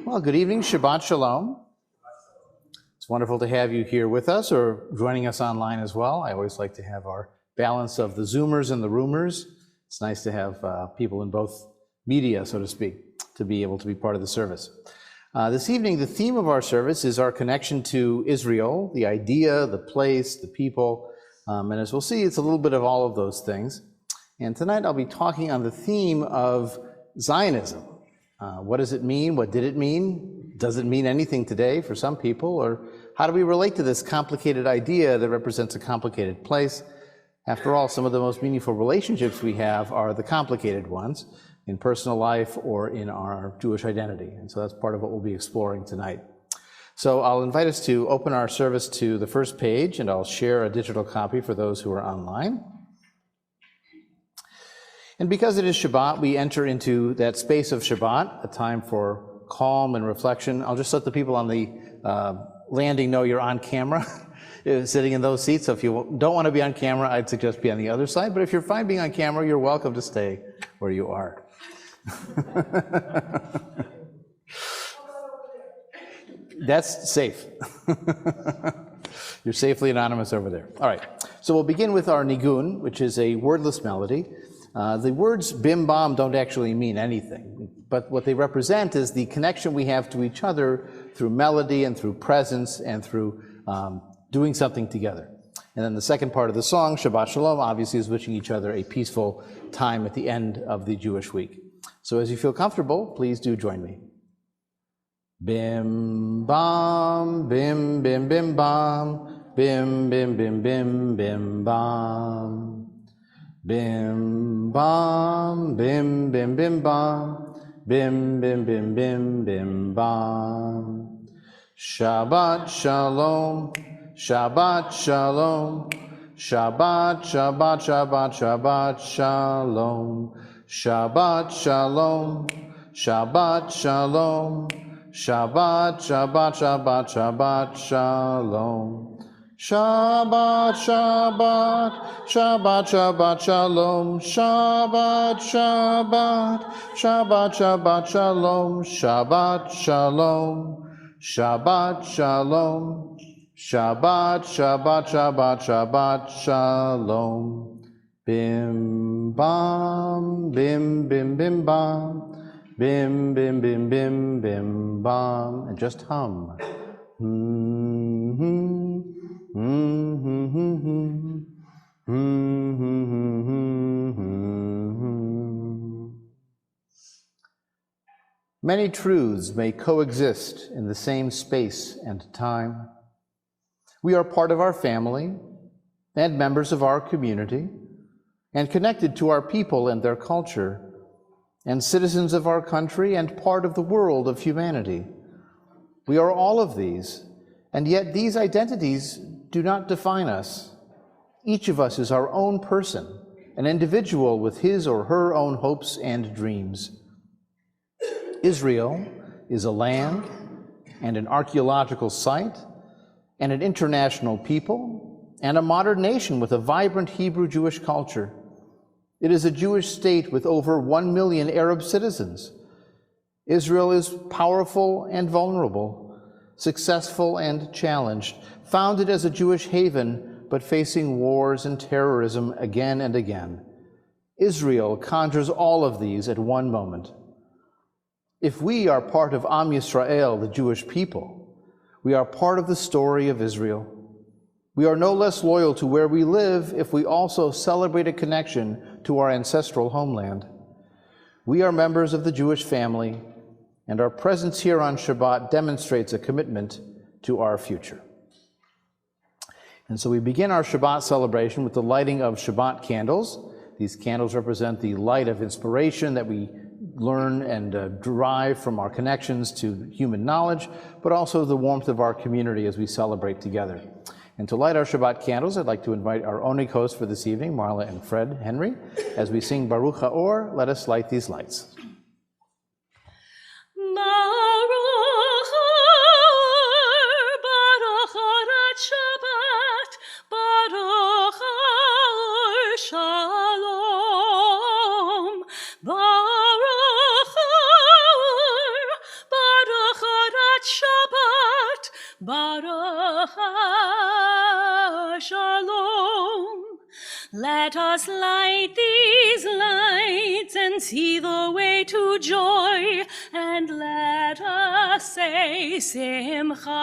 Well, good evening, Shabbat Shalom. It's wonderful to have you here with us or joining us online as well. I always like to have our balance of the Zoomers and the Roomers. It's nice to have people in both media, so to speak, to be able to be part of the service. This evening, the theme of our service is our connection to Israel, the idea, the place, the people, and as we'll see, it's a little bit of all of those things. And tonight I'll be talking on the theme of Zionism. What does it mean? What did it mean? Does it mean anything today for some people? Or how do we relate to this complicated idea that represents a complicated place? After all, some of the most meaningful relationships we have are the complicated ones in personal life or in our Jewish identity. And so that's part of what we'll be exploring tonight. So I'll invite us to open our service to the first page, and I'll share a digital copy for those who are online. And because it is Shabbat, we enter into that space of Shabbat, a time for calm and reflection. I'll just let the people on the landing know you're on camera, sitting in those seats. So if you don't want to be on camera, I'd suggest be on the other side. But if you're fine being on camera, you're welcome to stay where you are. That's safe. You're safely anonymous over there. All right, so we'll begin with our nigun, which is a wordless melody. The words bim bam don't actually mean anything, but what they represent is the connection we have to each other through melody and through presence and through doing something together. And then the second part of the song, Shabbat Shalom, obviously is wishing each other a peaceful time at the end of the Jewish week. So as you feel comfortable, please do join me. Bim bam, bim bim bim bam, bim bim bim bim bim bam. Bim bam, bim bim bim bam, bim bim bim bim bim bam. Shabbat Shalom, Shabbat Shalom, Shabbat Shabbat Shabbat Shabbat Shalom, Shabbat Shalom, Shabbat Shalom, Shabbat Shabbat Shabbat Shabbat Shalom. Shabbat, Shabbat, Shabbat, Shabbat, Shalom, Shabbat, Shabbat, Shabbat, Shabbat, Shalom, Shabbat, Shalom, Shabbat, Shalom, Shabbat, Shabbat, Shabbat, Shabbat, Shalom. Bim, bam, bim, bim, bim, bam, bim, bim, bim, bim, bim, bam, and just hum. Many truths may coexist in the same space and time. We are part of our family and members of our community and connected to our people and their culture and citizens of our country and part of the world of humanity. We are all of these, and yet these identities do not define us. Each of us is our own person, an individual with his or her own hopes and dreams. Israel is a land and an archaeological site and an international people and a modern nation with a vibrant Hebrew Jewish culture. It is a Jewish state with over 1 million Arab citizens. Israel is powerful and vulnerable, successful and challenged, founded as a Jewish haven, but facing wars and terrorism again and again. Israel conjures all of these at one moment. If we are part of Am Yisrael, the Jewish people, we are part of the story of Israel. We are no less loyal to where we live if we also celebrate a connection to our ancestral homeland. We are members of the Jewish family, and our presence here on Shabbat demonstrates a commitment to our future. And so we begin our Shabbat celebration with the lighting of Shabbat candles. These candles represent the light of inspiration that we learn and derive from our connections to human knowledge, but also the warmth of our community as we celebrate together. And to light our Shabbat candles, I'd like to invite our onig hosts for this evening, Marla and Fred Henry. As we sing Baruch HaOr, let us light these lights. Shalom, Baruch shalom. Let us light these lights and see the way to joy, and let us say simcha.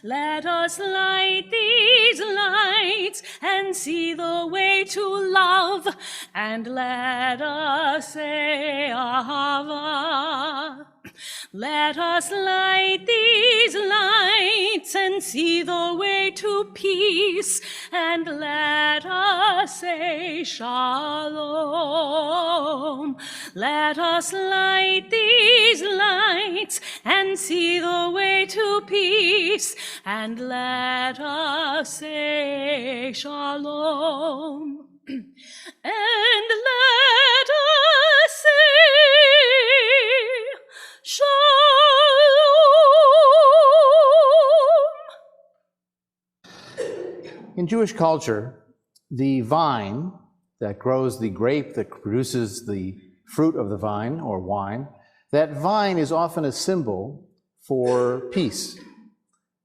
Let us light these lights and see the way to love, and let us say ahava. Let us light these lights and see the way to peace, and let us say shalom. Let us light these lights and see the way to peace, and let us say shalom. And let us say shalom. In Jewish culture, the vine that grows the grape that produces the fruit of the vine, or wine, that vine is often a symbol for peace.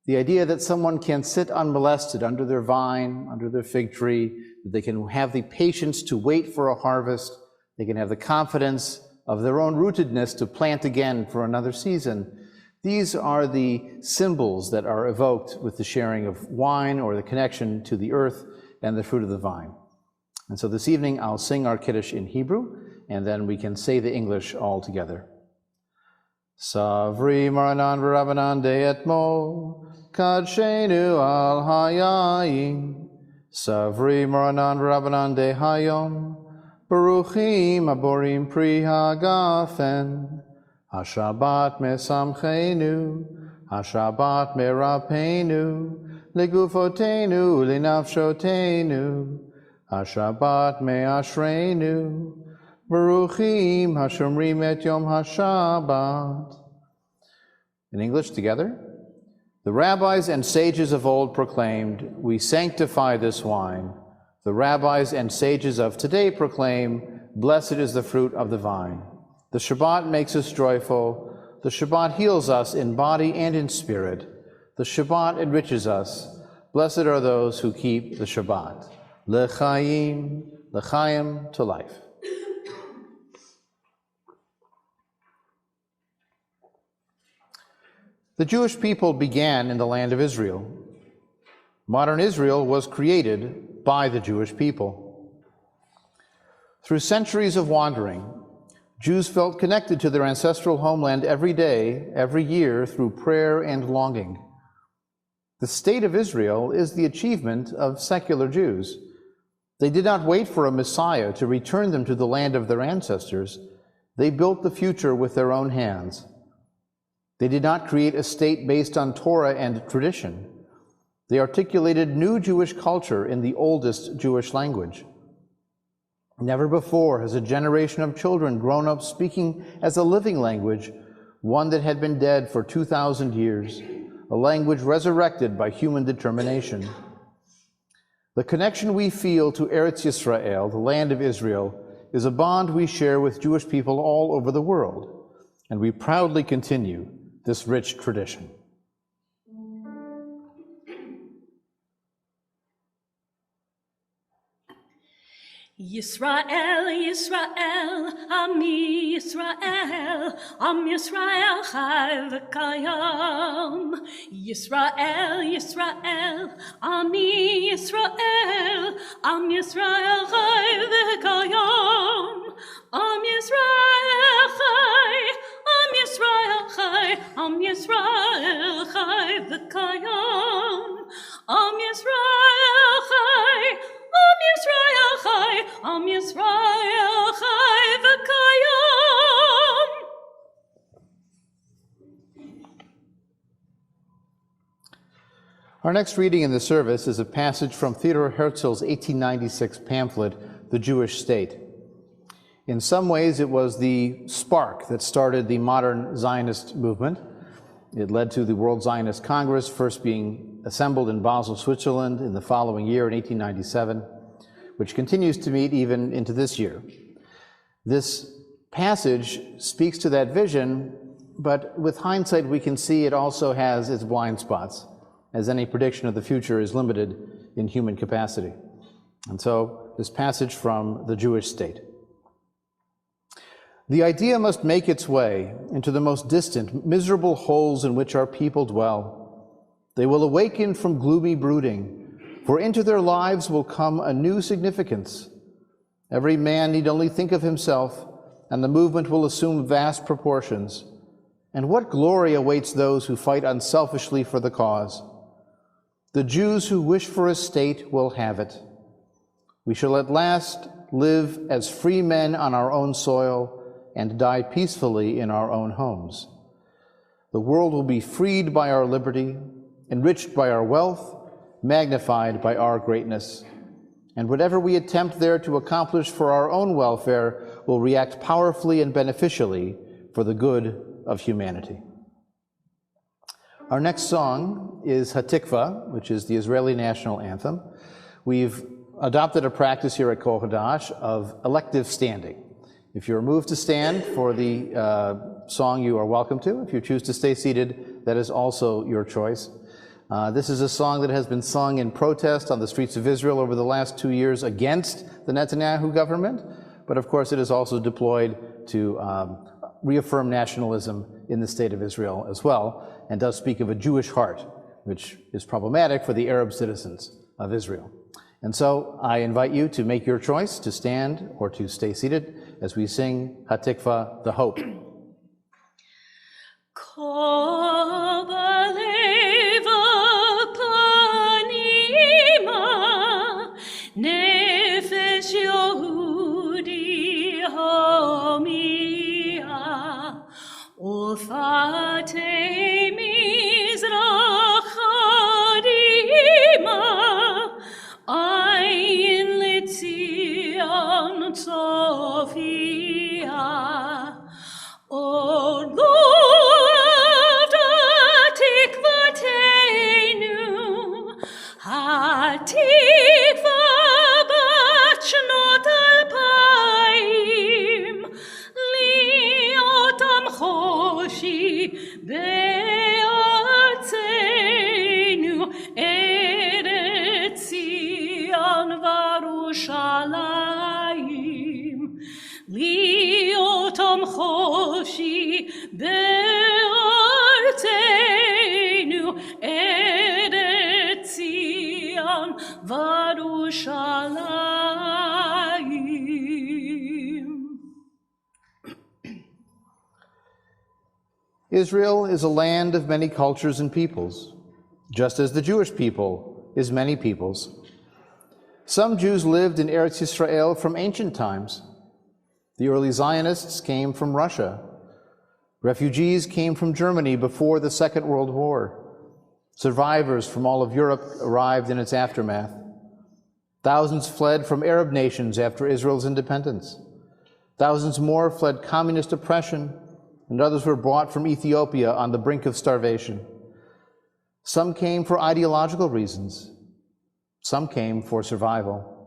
The idea that someone can sit unmolested under their vine, under their fig tree, that they can have the patience to wait for a harvest, they can have the confidence of their own rootedness to plant again for another season. These are the symbols that are evoked with the sharing of wine, or the connection to the earth and the fruit of the vine. And so this evening I'll sing our Kiddush in Hebrew, and then we can say the English all together. Savri Maranan V'Rabanan De'etmo Kadshenu al Hayayim Savri Maranan V'Rabanan De'Hayom Baruchim Aborim Pri Hagafen HaShabbat Mesamchenu HaShabbat Merapenu Legufotenu Lenafshotenu HaShabbat Me'ashrenu Baruchim HaShomrim Et Yom HaShabbat. In English together. The rabbis and sages of old proclaimed, "We sanctify this wine." The rabbis and sages of today proclaim, "Blessed is the fruit of the vine." The Shabbat makes us joyful. The Shabbat heals us in body and in spirit. The Shabbat enriches us. Blessed are those who keep the Shabbat. L'chaim, l'chaim, to life. The Jewish people began in the land of Israel. Modern Israel was created by the Jewish people. Through centuries of wandering, Jews felt connected to their ancestral homeland every day, every year, through prayer and longing. The state of Israel is the achievement of secular Jews. They did not wait for a Messiah to return them to the land of their ancestors. They built the future with their own hands. They did not create a state based on Torah and tradition. They articulated new Jewish culture in the oldest Jewish language. Never before has a generation of children grown up speaking as a living language, one that had been dead for 2,000 years, a language resurrected by human determination. The connection we feel to Eretz Yisrael, the land of Israel, is a bond we share with Jewish people all over the world, and we proudly continue this rich tradition. Yisrael, Yisrael, Ami Yisrael, Am Yisrael Chai v'Kayam. Yisrael, Yisrael, Ami Yisrael, Am Yisrael Chai v'Kayam. Am Yisrael Chai, Am Yisrael Chai, Am Yisrael Chai v'Kayam. Am Yisrael Chai, Am Yisrael Chai, Am Yisrael Chai v'Kayam. Our next reading in the service is a passage from Theodor Herzl's 1896 pamphlet, The Jewish State. In some ways, it was the spark that started the modern Zionist movement. It led to the World Zionist Congress, first being assembled in Basel, Switzerland in the following year in 1897, which continues to meet even into this year. This passage speaks to that vision But with hindsight, we can see it also has its blind spots, as any prediction of the future is limited in human capacity. And so, this passage from the Jewish state. The idea must make its way into the most distant, miserable holes in which our people dwell. They will awaken from gloomy brooding, for into their lives will come a new significance. Every man need only think of himself, and the movement will assume vast proportions. And what glory awaits those who fight unselfishly for the cause? The Jews who wish for a state will have it. We shall at last live as free men on our own soil and die peacefully in our own homes. The world will be freed by our liberty, enriched by our wealth, magnified by our greatness. And whatever we attempt there to accomplish for our own welfare will react powerfully and beneficially for the good of humanity. Our next song is Hatikva, which is the Israeli national anthem. We've adopted a practice here at Kol Hadash of elective standing. If you're moved to stand for the song, you are welcome to. If you choose to stay seated, that is also your choice. This is a song that has been sung in protest on the streets of Israel over the last 2 years against the Netanyahu government, but of course it is also deployed to reaffirm nationalism in the state of Israel as well, and does speak of a Jewish heart, which is problematic for the Arab citizens of Israel. And so I invite you to make your choice to stand or to stay seated as we sing Hatikva, the Hope. Nefesh Yehudi homia, Ufate Mizrach Hadima, Ayin Litzion Tzofia, O Lord, Hatikvateinu, Hatikva Batchnot Alpaim, Liotam Choshi Be'artzeinu, Eretz Zion Varushalayim, Liotam Choshi Be'artzeinu, Eretz Zion Varushalayim. Israel is a land of many cultures and peoples, just as the Jewish people is many peoples. Some Jews lived in Eretz Yisrael from ancient times. The early Zionists came from Russia. Refugees came from Germany before the Second World War. Survivors from all of Europe arrived in its aftermath. Thousands fled from Arab nations after Israel's independence. Thousands more fled communist oppression, and others were brought from Ethiopia on the brink of starvation. Some came for ideological reasons. Some came for survival.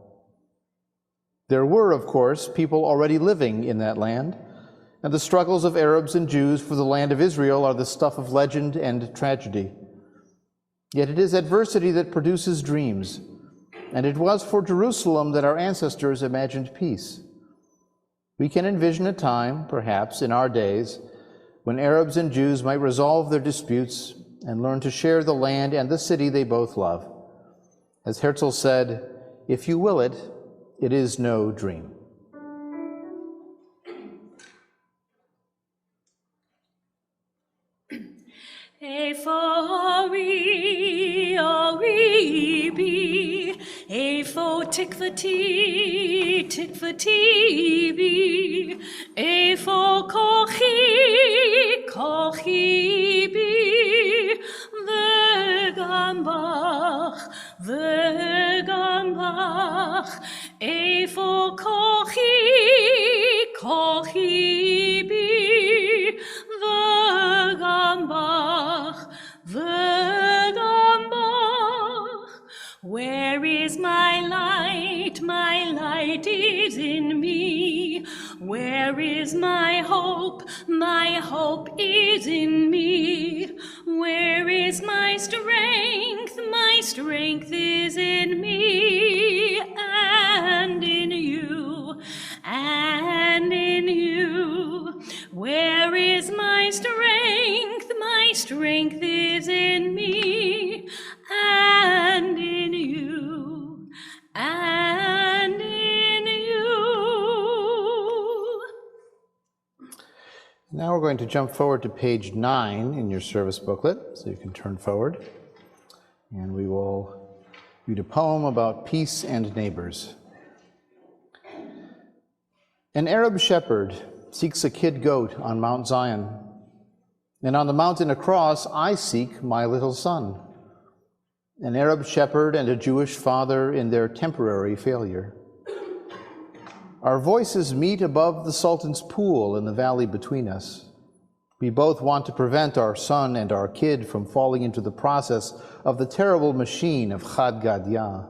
There were, of course, people already living in that land, and the struggles of Arabs and Jews for the land of Israel are the stuff of legend and tragedy. Yet it is adversity that produces dreams, and it was for Jerusalem that our ancestors imagined peace. We can envision a time, perhaps in our days, when Arabs and Jews might resolve their disputes and learn to share the land and the city they both love. As Herzl said, "If you will it, it is no dream." Efo ri bi, efo tikvati bi, efo kochi bi, vegam bach, efo kochi bi, vegam bach. Where is my light? My light is in me. Where is my hope? My hope is in me. Where is my strength? My strength is in me and in you, and in you. Where is my strength? My strength is in me and in you, and in you. Now we're going to jump forward to page 9 in your service booklet, so you can turn forward. And we will read a poem about peace and neighbors. An Arab shepherd seeks a kid goat on Mount Zion, and on the mountain across I seek my little son. An Arab shepherd and a Jewish father in their temporary failure. Our voices meet above the Sultan's pool in the valley between us. We both want to prevent our son and our kid from falling into the process of the terrible machine of Chad Gadya.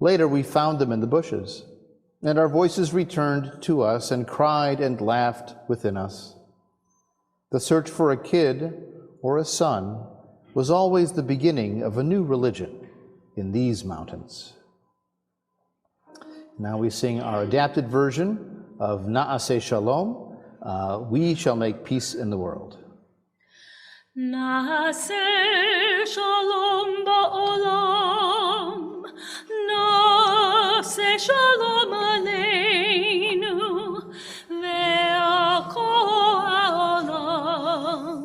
Later we found them in the bushes, and our voices returned to us and cried and laughed within us. The search for a kid or a son was always the beginning of a new religion in these mountains. Now we sing our adapted version of Na'aseh Shalom, We Shall Make Peace in the World. Na'aseh shalom ba'olam, na'aseh shalom aleinu, ve'ako ha'olam,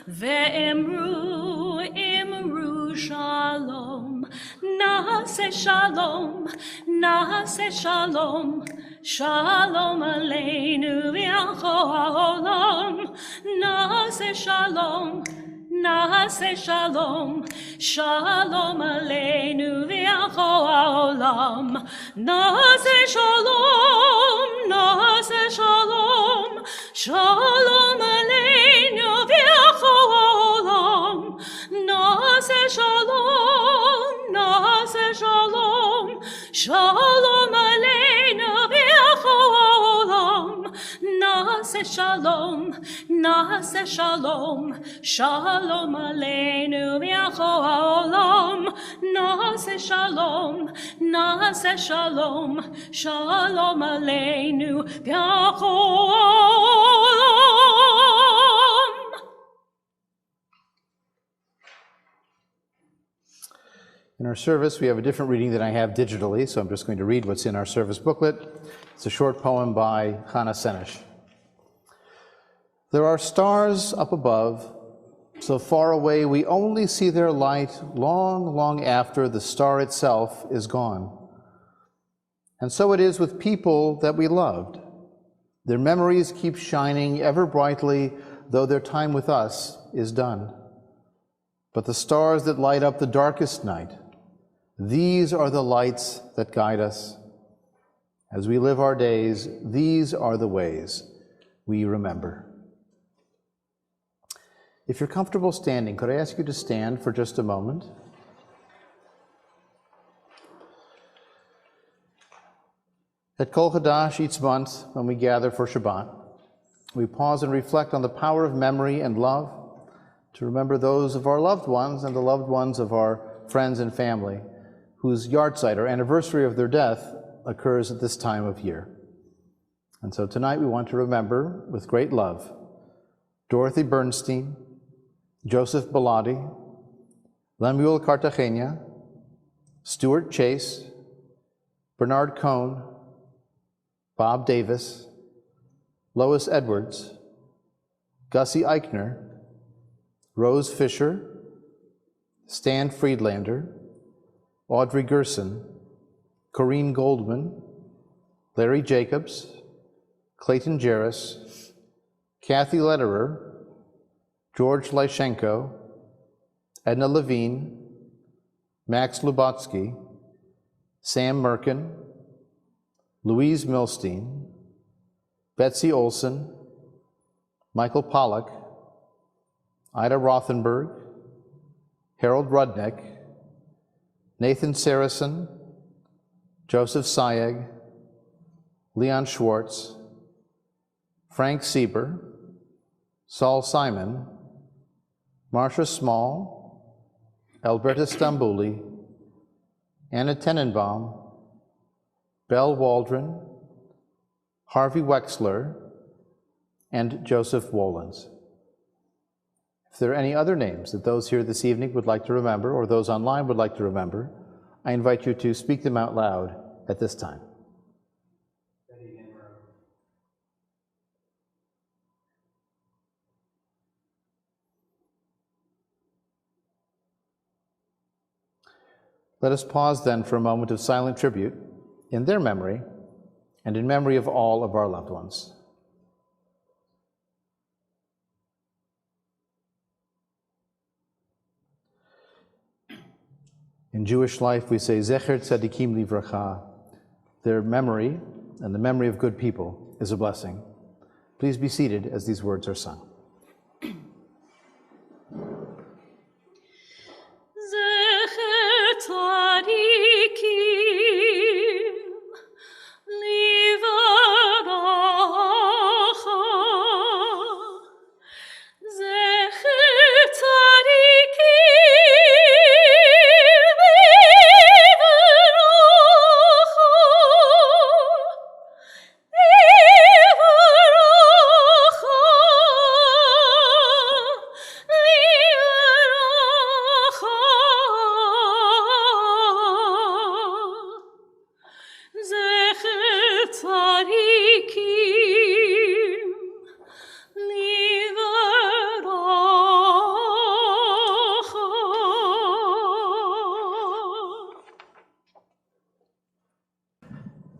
ve'emru, emru shalom, na'aseh shalom, na'aseh shalom, shalom aleinu ve'ako ha'olam, na'aseh shalom, na'aseh shalom, shalom aleinu ve'ako ha'olam, na'aseh shalom, na'aseh shalom, shalom aleinu ve'ako ha'olam, na'aseh shalom, na'aseh shalom, shalom aleinu ve'ako ha'olam, na'aseh shalom, na'aseh shalom, shalom aleinu ve'ako ha'olam, na'aseh shalom, na'aseh shalom, shalom aleinu ve'ako ha'olam. In our service, we have a different reading than I have digitally, so I'm just going to read what's in our service booklet. It's a short poem by Hannah Senesh. There are stars up above, so far away we only see their light long, long after the star itself is gone. And so it is with people that we loved. Their memories keep shining ever brightly, though their time with us is done. But the stars that light up the darkest night, these are the lights that guide us. As we live our days, these are the ways we remember. If you're comfortable standing, could I ask you to stand for just a moment? At Kol Hadash each month, when we gather for Shabbat, we pause and reflect on the power of memory and love to remember those of our loved ones and the loved ones of our friends and family whose yahrzeit or anniversary of their death occurs at this time of year. And so tonight we want to remember with great love Dorothy Bernstein, Joseph Bellotti, Lemuel Cartagena, Stuart Chase, Bernard Cohn, Bob Davis, Lois Edwards, Gussie Eichner, Rose Fisher, Stan Friedlander, Audrey Gerson, Corrine Goldman, Larry Jacobs, Clayton Jarris, Kathy Lederer, George Lyshenko, Edna Levine, Max Lubotsky, Sam Merkin, Louise Milstein, Betsy Olson, Michael Pollack, Ida Rothenberg, Harold Rudnick, Nathan Saracen, Joseph Sayeg, Leon Schwartz, Frank Sieber, Saul Simon, Marcia Small, Alberta Stambouli, Anna Tenenbaum, Belle Waldron, Harvey Wexler, and Joseph Wolins. If there are any other names that those here this evening would like to remember, or those online would like to remember, I invite you to speak them out loud at this time. Let us pause then for a moment of silent tribute in their memory and in memory of all of our loved ones. In Jewish life, we say, Zecher Tzadikim Livracha. Their memory and the memory of good people is a blessing. Please be seated as these words are sung. Zecher Tzadikim Livracha. Zecher Tzadikim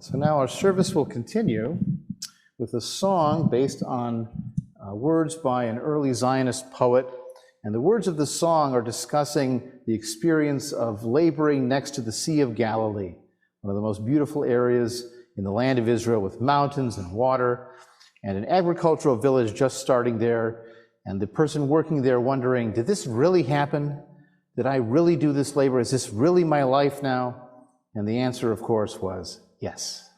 So now our service will continue with a song based on words by an early Zionist poet. And the words of the song are discussing the experience of laboring next to the Sea of Galilee, one of the most beautiful areas in the land of Israel with mountains and water, and an agricultural village just starting there, and the person working there wondering, did this really happen? Did I really do this labor? Is this really my life now? And the answer, of course, was yes.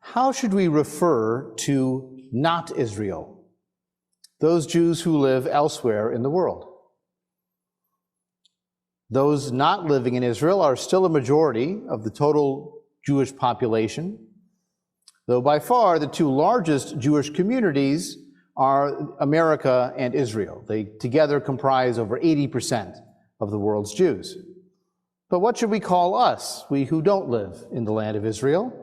How should we refer to not Israel, those Jews who live elsewhere in the world? Those not living in Israel are still a majority of the total Jewish population, though by far the two largest Jewish communities are America and Israel. They together comprise over 80% of the world's Jews. But what should we call us, we who don't live in the land of Israel?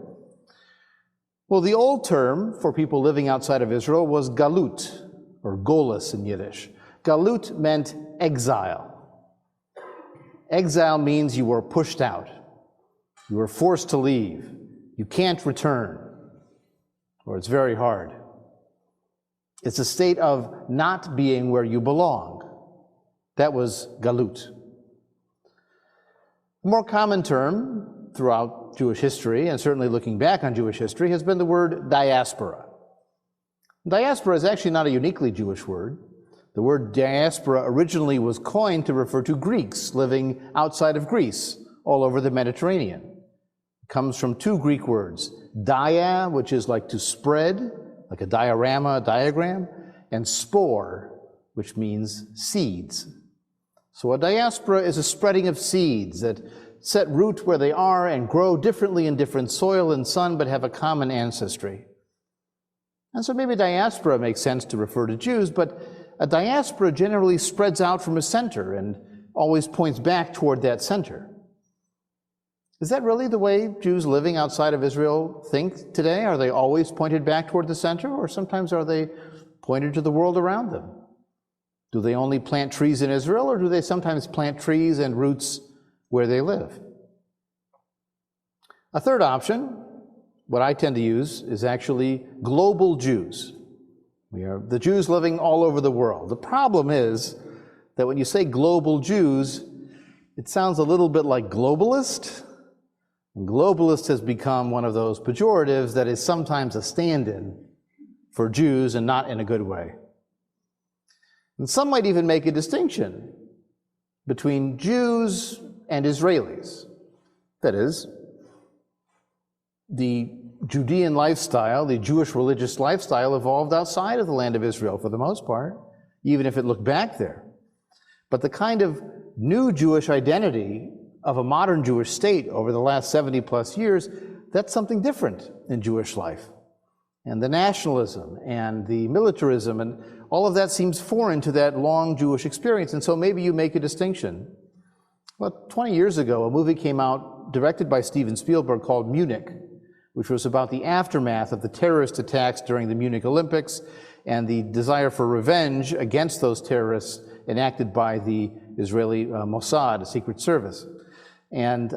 Well, the old term for people living outside of Israel was galut, or golus in Yiddish. Galut meant exile. Exile means you were pushed out. You were forced to leave. You can't return, or it's very hard. It's a state of not being where you belong. That was galut. A more common term throughout Jewish history, and certainly looking back on Jewish history, has been the word diaspora. Diaspora is actually not a uniquely Jewish word. The word diaspora originally was coined to refer to Greeks living outside of Greece, all over the Mediterranean. It comes from two Greek words, dia, which is like to spread, like a diorama, a diagram, and spore, which means seeds. So a diaspora is a spreading of seeds that set root where they are and grow differently in different soil and sun, but have a common ancestry. And so maybe diaspora makes sense to refer to Jews, but a diaspora generally spreads out from a center and always points back toward that center. Is that really the way Jews living outside of Israel think today? Are they always pointed back toward the center, or sometimes are they pointed to the world around them? Do they only plant trees in Israel, or do they sometimes plant trees and roots where they live? A third option, what I tend to use, is actually global Jews. We are the Jews living all over the world. The problem is that when you say global Jews, it sounds a little bit like globalist. And globalist has become one of those pejoratives that is sometimes a stand-in for Jews and not in a good way. And some might even make a distinction between Jews and Israelis. That is, the Judean lifestyle, the Jewish religious lifestyle, evolved outside of the land of Israel for the most part, even if it looked back there. But the kind of new Jewish identity of a modern Jewish state over the last 70 plus years, that's something different in Jewish life. And the nationalism and the militarism and all of that seems foreign to that long Jewish experience. And so maybe you make a distinction. Well, 20 years ago, a movie came out directed by Steven Spielberg called Munich, which was about the aftermath of the terrorist attacks during the Munich Olympics and the desire for revenge against those terrorists enacted by the Israeli Mossad, a secret service. And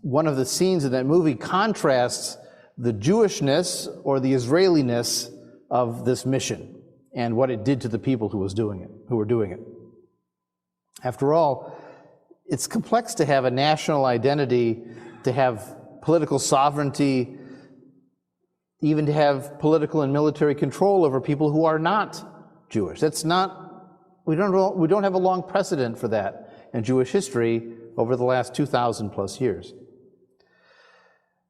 one of the scenes in that movie contrasts the Jewishness or the Israeliness of this mission and what it did to the people who were doing it. After all, it's complex to have a national identity, to have political sovereignty, even to have political and military control over people who are not Jewish. We don't have a long precedent for that in Jewish history over the last 2,000 plus years.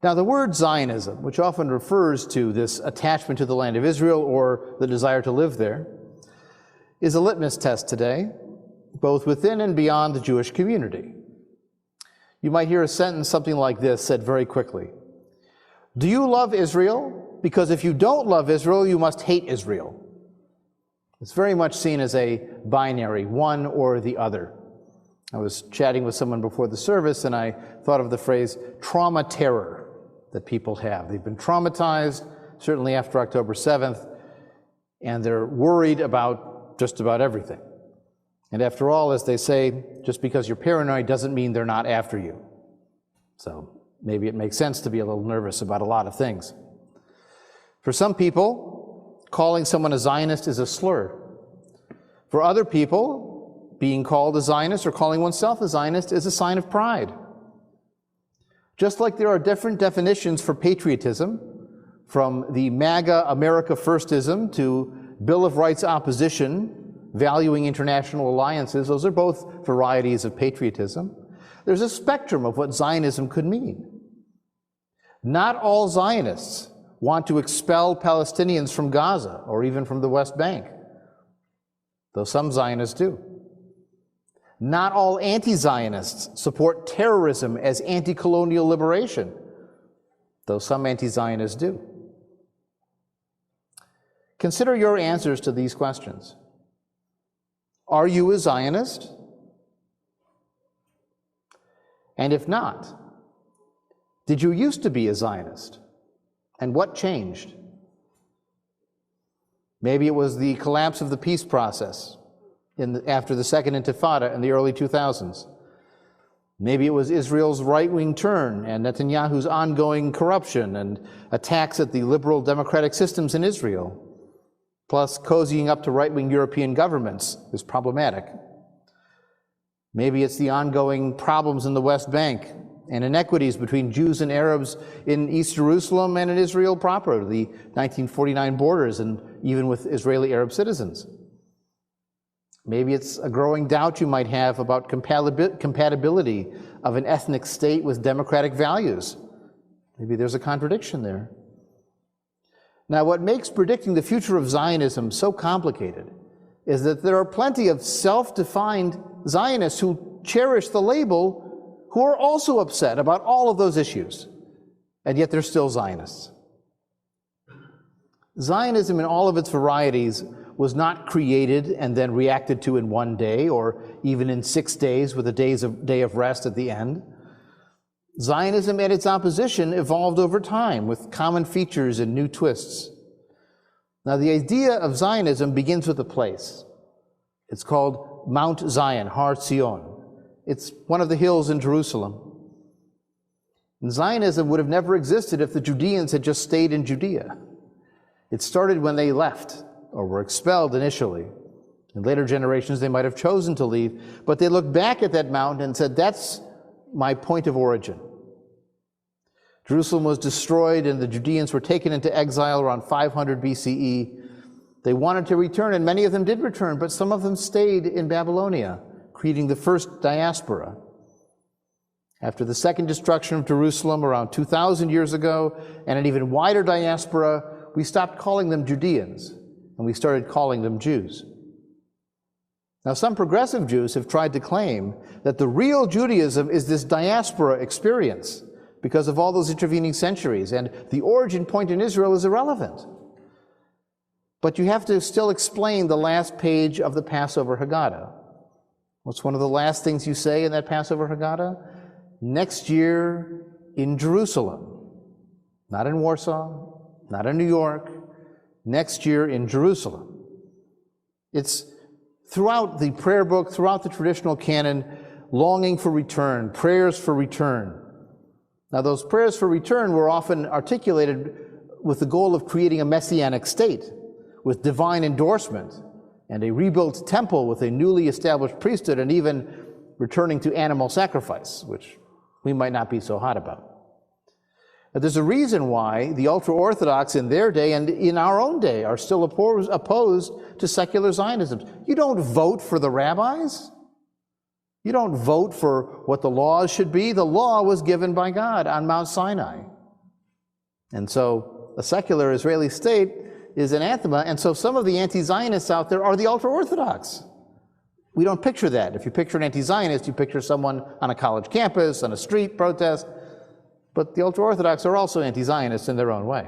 Now, the word Zionism, which often refers to this attachment to the land of Israel or the desire to live there, is a litmus test today, both within and beyond the Jewish community. You might hear a sentence something like this said very quickly. Do you love Israel? Because if you don't love Israel, you must hate Israel. It's very much seen as a binary, one or the other. I was chatting with someone before the service, and I thought of the phrase trauma terror that people have. They've been traumatized, certainly after October 7th, and they're worried about just about everything. And after all, as they say, just because you're paranoid doesn't mean they're not after you. So maybe it makes sense to be a little nervous about a lot of things. For some people, calling someone a Zionist is a slur. For other people, being called a Zionist or calling oneself a Zionist is a sign of pride. Just like there are different definitions for patriotism, from the MAGA America Firstism to Bill of Rights opposition, valuing international alliances, those are both varieties of patriotism. There's a spectrum of what Zionism could mean. Not all Zionists want to expel Palestinians from Gaza or even from the West Bank, though some Zionists do. Not all anti-Zionists support terrorism as anti-colonial liberation, though some anti-Zionists do. Consider your answers to these questions. Are you a Zionist? And if not, did you used to be a Zionist? And what changed? Maybe it was the collapse of the peace process after the Second Intifada in the early 2000s. Maybe it was Israel's right-wing turn and Netanyahu's ongoing corruption and attacks at the liberal democratic systems in Israel. Plus, cozying up to right-wing European governments is problematic. Maybe it's the ongoing problems in the West Bank and inequities between Jews and Arabs in East Jerusalem and in Israel proper, the 1949 borders, and even with Israeli Arab citizens. Maybe it's a growing doubt you might have about compatibility of an ethnic state with democratic values. Maybe there's a contradiction there. Now, what makes predicting the future of Zionism so complicated is that there are plenty of self-defined Zionists who cherish the label who are also upset about all of those issues, and yet they're still Zionists. Zionism in all of its varieties was not created and then reacted to in one day, or even in 6 days with a day of rest at the end. Zionism and its opposition evolved over time with common features and new twists. Now, the idea of Zionism begins with a place. It's called Mount Zion, Har Zion. It's one of the hills in Jerusalem. And Zionism would have never existed if the Judeans had just stayed in Judea. It started when they left or were expelled initially. In later generations, they might have chosen to leave, but they looked back at that mountain and said, that's my point of origin. Jerusalem was destroyed and the Judeans were taken into exile around 500 BCE. They wanted to return, and many of them did return, but some of them stayed in Babylonia, creating the first diaspora. After the second destruction of Jerusalem around 2,000 years ago, and an even wider diaspora, we stopped calling them Judeans, and we started calling them Jews. Now, some progressive Jews have tried to claim that the real Judaism is this diaspora experience because of all those intervening centuries, and the origin point in Israel is irrelevant. But you have to still explain the last page of the Passover Haggadah. What's one of the last things you say in that Passover Haggadah? Next year in Jerusalem. Not in Warsaw, not in New York, next year in Jerusalem. It's throughout the prayer book, throughout the traditional canon, longing for return, prayers for return. Now, those prayers for return were often articulated with the goal of creating a messianic state, with divine endorsement, and a rebuilt temple with a newly established priesthood, and even returning to animal sacrifice, which we might not be so hot about. But there's a reason why the ultra-Orthodox in their day and in our own day are still opposed to secular Zionism. You don't vote for the rabbis. You don't vote for what the laws should be. The law was given by God on Mount Sinai. And so a secular Israeli state is anathema, and so some of the anti-Zionists out there are the ultra-Orthodox. We don't picture that. If you picture an anti-Zionist, you picture someone on a college campus, on a street protest, but the ultra-Orthodox are also anti-Zionists in their own way.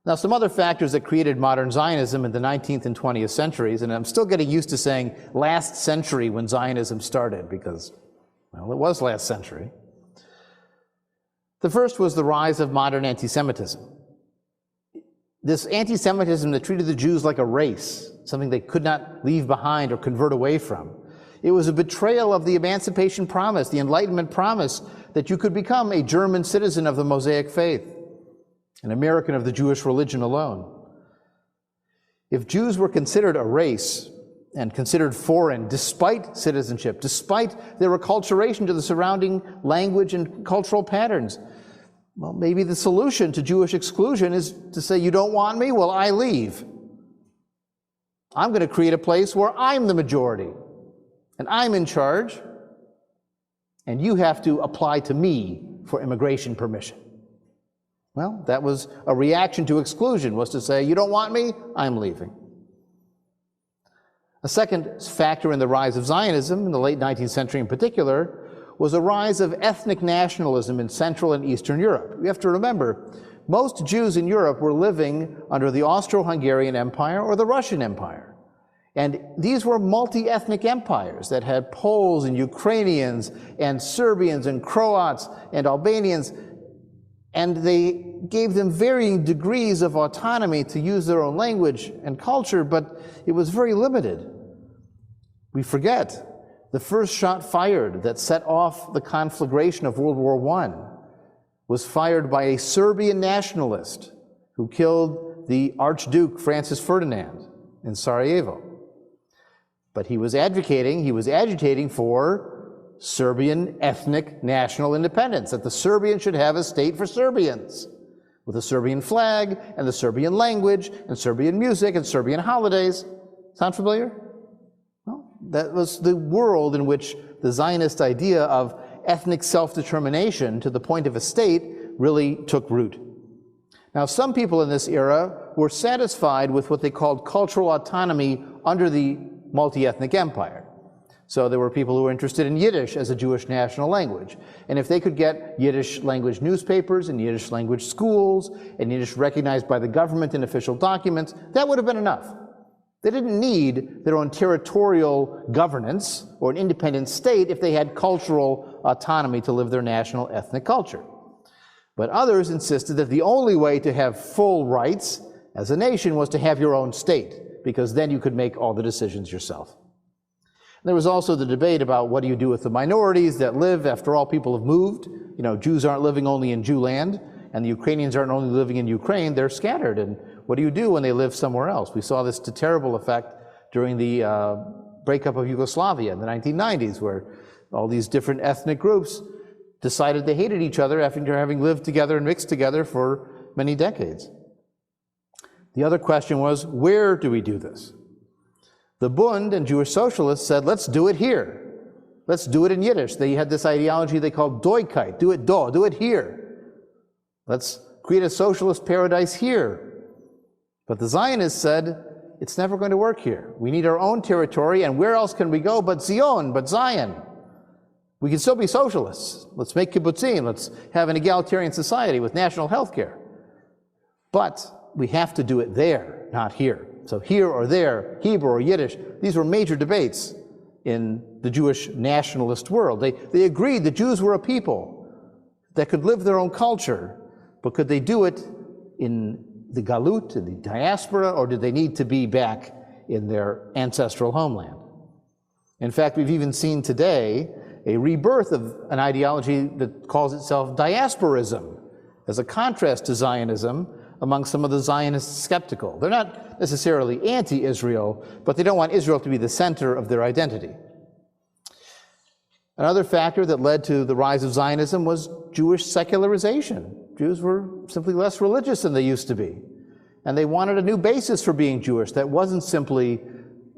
Now, some other factors that created modern Zionism in the 19th and 20th centuries, and I'm still getting used to saying last century when Zionism started because, well, it was last century. The first was the rise of modern anti-Semitism. This anti-Semitism that treated the Jews like a race, something they could not leave behind or convert away from. It was a betrayal of the emancipation promise, the Enlightenment promise that you could become a German citizen of the Mosaic faith, an American of the Jewish religion alone. If Jews were considered a race and considered foreign despite citizenship, despite their acculturation to the surrounding language and cultural patterns, well, maybe the solution to Jewish exclusion is to say, you don't want me? Well, I leave. I'm going to create a place where I'm the majority, and I'm in charge, and you have to apply to me for immigration permission. Well, that was a reaction to exclusion, was to say, you don't want me? I'm leaving. A second factor in the rise of Zionism, in the late 19th century in particular, was a rise of ethnic nationalism in Central and Eastern Europe. You have to remember, most Jews in Europe were living under the Austro-Hungarian Empire or the Russian Empire. And these were multi-ethnic empires that had Poles and Ukrainians and Serbians and Croats and Albanians, and they gave them varying degrees of autonomy to use their own language and culture, but it was very limited. We forget the first shot fired that set off the conflagration of World War I was fired by a Serbian nationalist who killed the Archduke Francis Ferdinand in Sarajevo. But he was agitating for Serbian ethnic national independence, that the Serbians should have a state for Serbians, with a Serbian flag and the Serbian language and Serbian music and Serbian holidays. Sound familiar? Well, that was the world in which the Zionist idea of ethnic self-determination to the point of a state really took root. Now, some people in this era were satisfied with what they called cultural autonomy under the multi-ethnic empire. So there were people who were interested in Yiddish as a Jewish national language. And if they could get Yiddish language newspapers and Yiddish language schools and Yiddish recognized by the government in official documents, that would have been enough. They didn't need their own territorial governance or an independent state if they had cultural autonomy to live their national ethnic culture. But others insisted that the only way to have full rights as a nation was to have your own state, because then you could make all the decisions yourself. There was also the debate about what do you do with the minorities that live. After all, people have moved. Jews aren't living only in Jewland, and the Ukrainians aren't only living in Ukraine, they're scattered. And what do you do when they live somewhere else? We saw this to terrible effect during the breakup of Yugoslavia in the 1990s, where all these different ethnic groups decided they hated each other after having lived together and mixed together for many decades. The other question was, where do we do this? The Bund and Jewish socialists said, let's do it here. Let's do it in Yiddish. They had this ideology they called Doigkeit, do it here. Let's create a socialist paradise here. But the Zionists said, it's never going to work here. We need our own territory, and where else can we go but Zion, but Zion? We can still be socialists. Let's make kibbutzim. Let's have an egalitarian society with national health care. But we have to do it there, not here. So here or there, Hebrew or Yiddish, these were major debates in the Jewish nationalist world. They agreed the Jews were a people that could live their own culture, but could they do it in the galut, in the diaspora, or did they need to be back in their ancestral homeland? In fact, we've even seen today a rebirth of an ideology that calls itself diasporism, as a contrast to Zionism among some of the Zionist skeptical. They're not necessarily anti-Israel, but they don't want Israel to be the center of their identity. Another factor that led to the rise of Zionism was Jewish secularization. Jews were simply less religious than they used to be, and they wanted a new basis for being Jewish that wasn't simply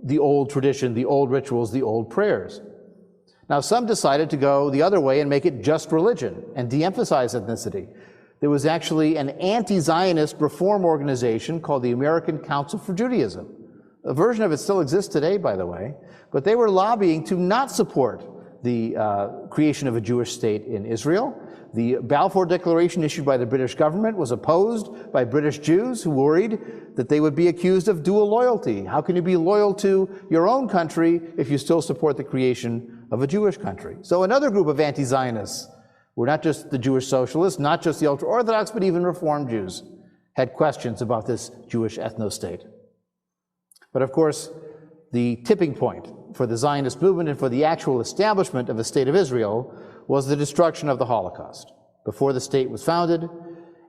the old tradition, the old rituals, the old prayers. Now, some decided to go the other way and make it just religion and de-emphasize ethnicity. There was actually an anti-Zionist reform organization called the American Council for Judaism. A version of it still exists today, by the way, but they were lobbying to not support the creation of a Jewish state in Israel. The Balfour Declaration issued by the British government was opposed by British Jews who worried that they would be accused of dual loyalty. How can you be loyal to your own country if you still support the creation of a Jewish country? So another group of anti-Zionists were not just the Jewish socialists, not just the ultra-Orthodox, but even Reform Jews had questions about this Jewish ethno-state. But of course, the tipping point for the Zionist movement and for the actual establishment of the State of Israel was the destruction of the Holocaust before the state was founded,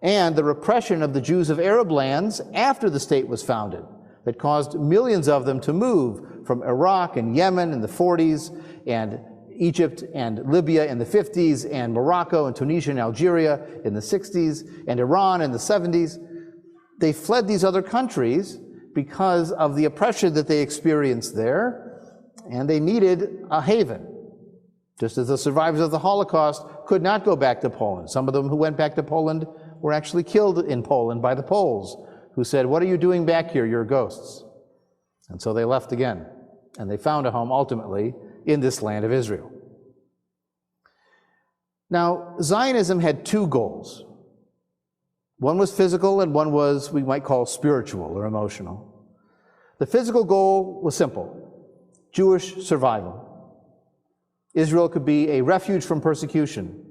and the repression of the Jews of Arab lands after the state was founded that caused millions of them to move from Iraq and Yemen in the 40s, and Egypt and Libya in the 50s, and Morocco and Tunisia and Algeria in the 60s, and Iran in the 70s. They fled these other countries because of the oppression that they experienced there, and they needed a haven. Just as the survivors of the Holocaust could not go back to Poland. Some of them who went back to Poland were actually killed in Poland by the Poles, who said, "What are you doing back here? You're ghosts." And so they left again, and they found a home ultimately in this land of Israel. Now, Zionism had two goals. One was physical and one was, we might call, spiritual or emotional. The physical goal was simple: Jewish survival. Israel could be a refuge from persecution.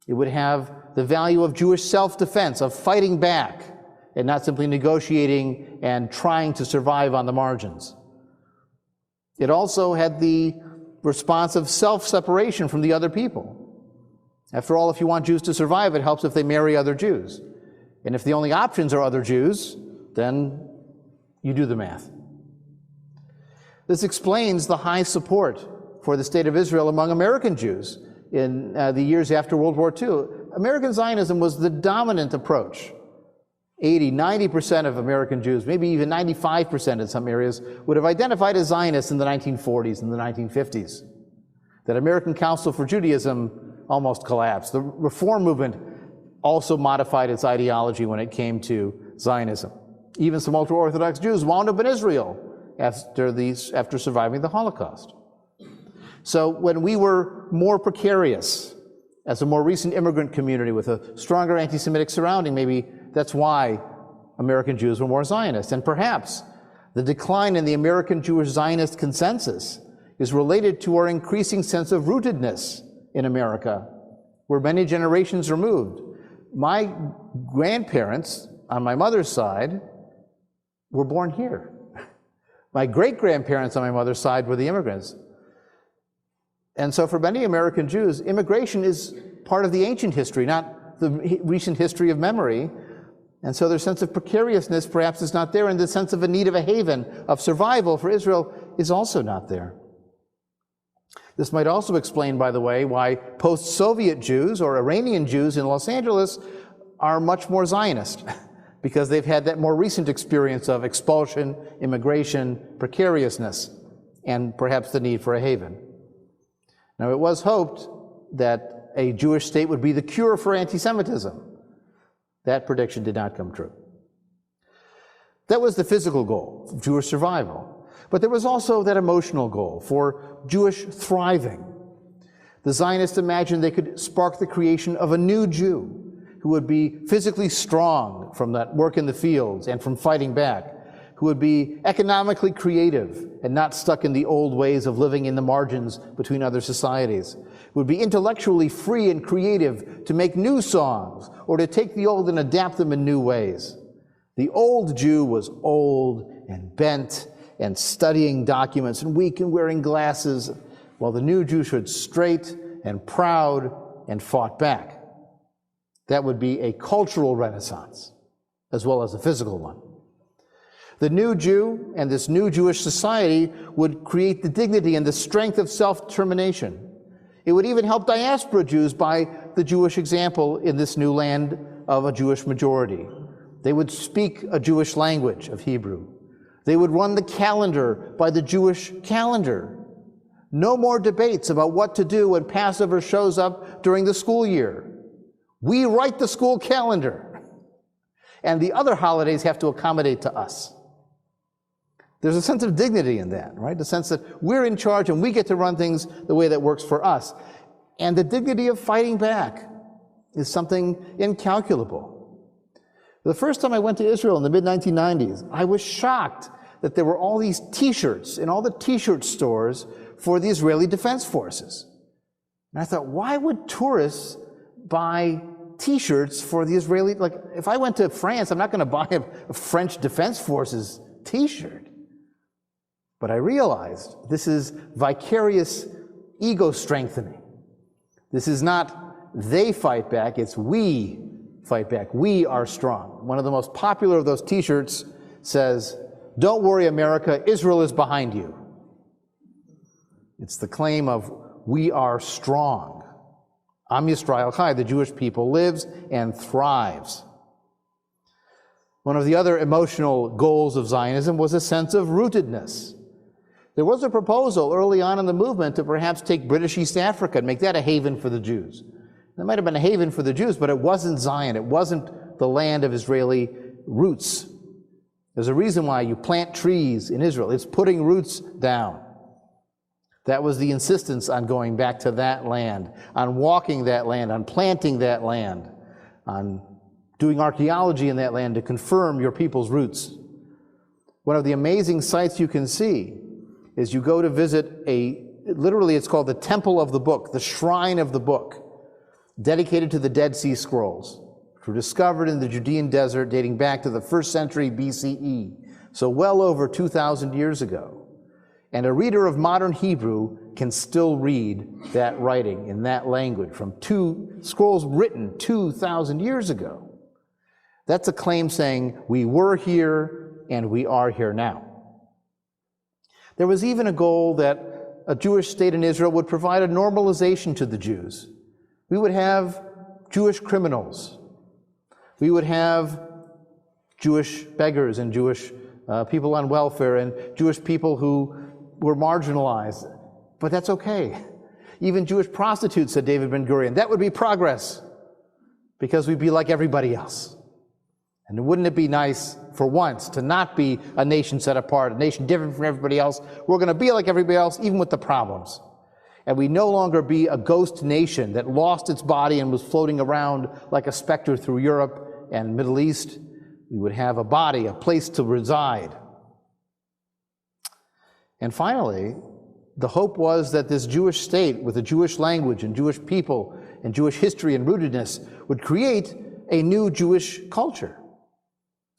It would have the value of Jewish self-defense, of fighting back, and not simply negotiating and trying to survive on the margins. It also had the response of self-separation from the other people. After all, if you want Jews to survive, it helps if they marry other Jews. And if the only options are other Jews, then you do the math. This explains the high support for the State of Israel among American Jews in the years after World War II. American Zionism was the dominant approach. 80, 90% of American Jews, maybe even 95% in some areas, would have identified as Zionists in the 1940s and the 1950s. That American Council for Judaism almost collapsed. The Reform movement also modified its ideology when it came to Zionism. Even some ultra-Orthodox Jews wound up in Israel after surviving the Holocaust. So when we were more precarious as a more recent immigrant community with a stronger anti-Semitic surrounding, maybe that's why American Jews were more Zionist. And perhaps the decline in the American Jewish Zionist consensus is related to our increasing sense of rootedness in America. We're many generations removed. My grandparents on my mother's side were born here. My great-grandparents on my mother's side were the immigrants. And so for many American Jews, immigration is part of the ancient history, not the recent history of memory. And so their sense of precariousness perhaps is not there, and the sense of a need of a haven, of survival for Israel is also not there. This might also explain, by the way, why post-Soviet Jews or Iranian Jews in Los Angeles are much more Zionist, because they've had that more recent experience of expulsion, immigration, precariousness, and perhaps the need for a haven. Now, it was hoped that a Jewish state would be the cure for anti-Semitism. That prediction did not come true. That was the physical goal of Jewish survival. But there was also that emotional goal for Jewish thriving. The Zionists imagined they could spark the creation of a new Jew who would be physically strong from that work in the fields and from fighting back, who would be economically creative and not stuck in the old ways of living in the margins between other societies, who would be intellectually free and creative to make new songs or to take the old and adapt them in new ways. The old Jew was old and bent and studying documents and weak and wearing glasses, while the new Jew stood straight and proud and fought back. That would be a cultural renaissance as well as a physical one. The new Jew and this new Jewish society would create the dignity and the strength of self-determination. It would even help diaspora Jews by the Jewish example in this new land of a Jewish majority. They would speak a Jewish language of Hebrew. They would run the calendar by the Jewish calendar. No more debates about what to do when Passover shows up during the school year. We write the school calendar, and the other holidays have to accommodate to us. There's a sense of dignity in that, right? The sense that we're in charge and we get to run things the way that works for us. And the dignity of fighting back is something incalculable. The first time I went to Israel in the mid-1990s, I was shocked that there were all these T-shirts in all the T-shirt stores for the Israeli Defense Forces. And I thought, why would tourists buy T-shirts for the Israeli, like if I went to France, I'm not going to buy a French Defense Forces T-shirt. But I realized this is vicarious ego strengthening. This is not they fight back, it's we fight back. We are strong. One of the most popular of those T-shirts says, "Don't worry, America, Israel is behind you." It's the claim of we are strong. Am Yisrael Chai, the Jewish people, lives and thrives. One of the other emotional goals of Zionism was a sense of rootedness. There was a proposal early on in the movement to perhaps take British East Africa and make that a haven for the Jews. That might have been a haven for the Jews, but it wasn't Zion. It wasn't the land of Israeli roots. There's a reason why you plant trees in Israel. It's putting roots down. That was the insistence on going back to that land, on walking that land, on planting that land, on doing archaeology in that land to confirm your people's roots. One of the amazing sights you can see is you go to visit literally it's called the Temple of the Book, the Shrine of the Book, dedicated to the Dead Sea Scrolls, which were discovered in the Judean desert dating back to the 1st century BCE, so well over 2,000 years ago. And a reader of modern Hebrew can still read that writing in that language from two scrolls written 2,000 years ago. That's a claim saying we were here and we are here now. There was even a goal that a Jewish state in Israel would provide a normalization to the Jews. We would have Jewish criminals. We would have Jewish beggars and Jewish people on welfare and Jewish people who were marginalized. But that's okay. Even Jewish prostitutes, said David Ben-Gurion, that would be progress because we'd be like everybody else. And wouldn't it be nice for once to not be a nation set apart, a nation different from everybody else? We're going to be like everybody else, even with the problems. And we no longer be a ghost nation that lost its body and was floating around like a specter through Europe and Middle East. We would have a body, a place to reside. And finally, the hope was that this Jewish state with a Jewish language and Jewish people and Jewish history and rootedness would create a new Jewish culture.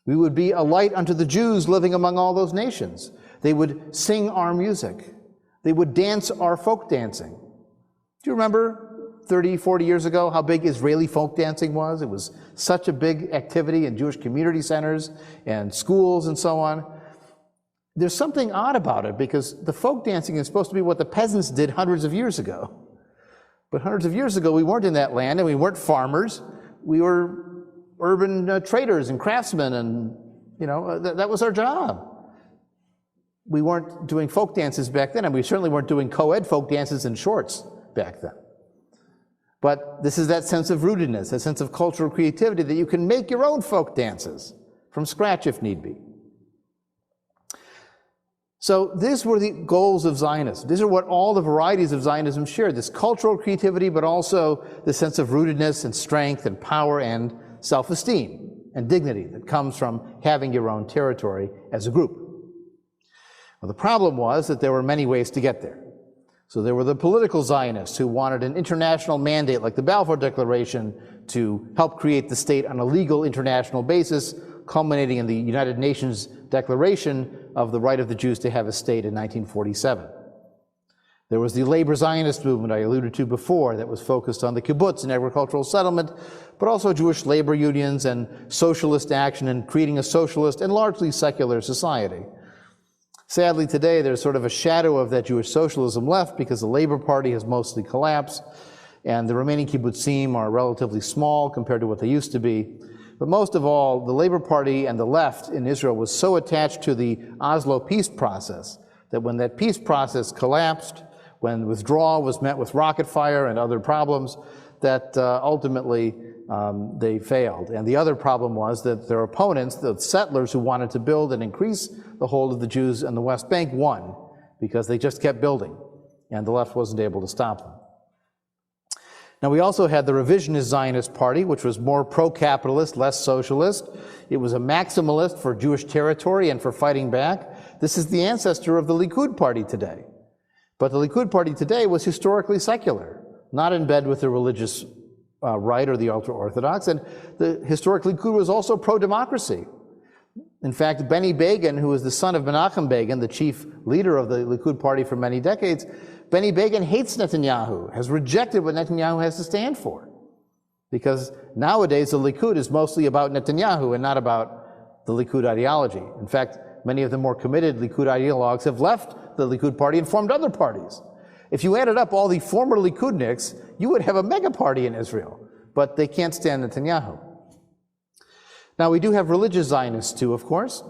We would be a light unto the Jews living among all those nations. They would sing our music. They would dance our folk dancing. Do you remember 30, 40 years ago how big Israeli folk dancing was? It was such a big activity in Jewish community centers and schools and so on. There's something odd about it because the folk dancing is supposed to be what the peasants did hundreds of years ago. But hundreds of years ago, we weren't in that land and we weren't farmers. We were urban traders and craftsmen, and that was our job. We weren't doing folk dances back then, and we certainly weren't doing co-ed folk dances in shorts back then. But this is that sense of rootedness, that sense of cultural creativity, that you can make your own folk dances from scratch if need be. So these were the goals of Zionism. These are what all the varieties of Zionism shared, this cultural creativity, but also the sense of rootedness and strength and power and self-esteem and dignity that comes from having your own territory as a group. Well, the problem was that there were many ways to get there. So there were the political Zionists who wanted an international mandate like the Balfour Declaration to help create the state on a legal international basis, culminating in the United Nations Declaration of the right of the Jews to have a state in 1947. There was the labor Zionist movement I alluded to before that was focused on the kibbutz and agricultural settlement, but also Jewish labor unions and socialist action in creating a socialist and largely secular society. Sadly, today there's sort of a shadow of that Jewish socialism left because the Labor Party has mostly collapsed and the remaining kibbutzim are relatively small compared to what they used to be. But most of all, the Labor Party and the left in Israel was so attached to the Oslo peace process that when that peace process collapsed, when withdrawal was met with rocket fire and other problems, that ultimately they failed. And the other problem was that their opponents, the settlers who wanted to build and increase the hold of the Jews in the West Bank, won because they just kept building, and the left wasn't able to stop them. Now, we also had the revisionist Zionist Party, which was more pro-capitalist, less socialist. It was a maximalist for Jewish territory and for fighting back. This is the ancestor of the Likud Party today. But the Likud Party today was historically secular, not in bed with the religious right or the ultra-Orthodox, and the historic Likud was also pro-democracy. In fact, Benny Begin, who was the son of Menachem Begin, the chief leader of the Likud Party for many decades, Benny Begin hates Netanyahu, has rejected what Netanyahu has to stand for. Because nowadays the Likud is mostly about Netanyahu and not about the Likud ideology. In fact, many of the more committed Likud ideologues have left the Likud Party and formed other parties. If you added up all the former Likudniks, you would have a mega party in Israel, but they can't stand Netanyahu. Now, we do have religious Zionists too, of course.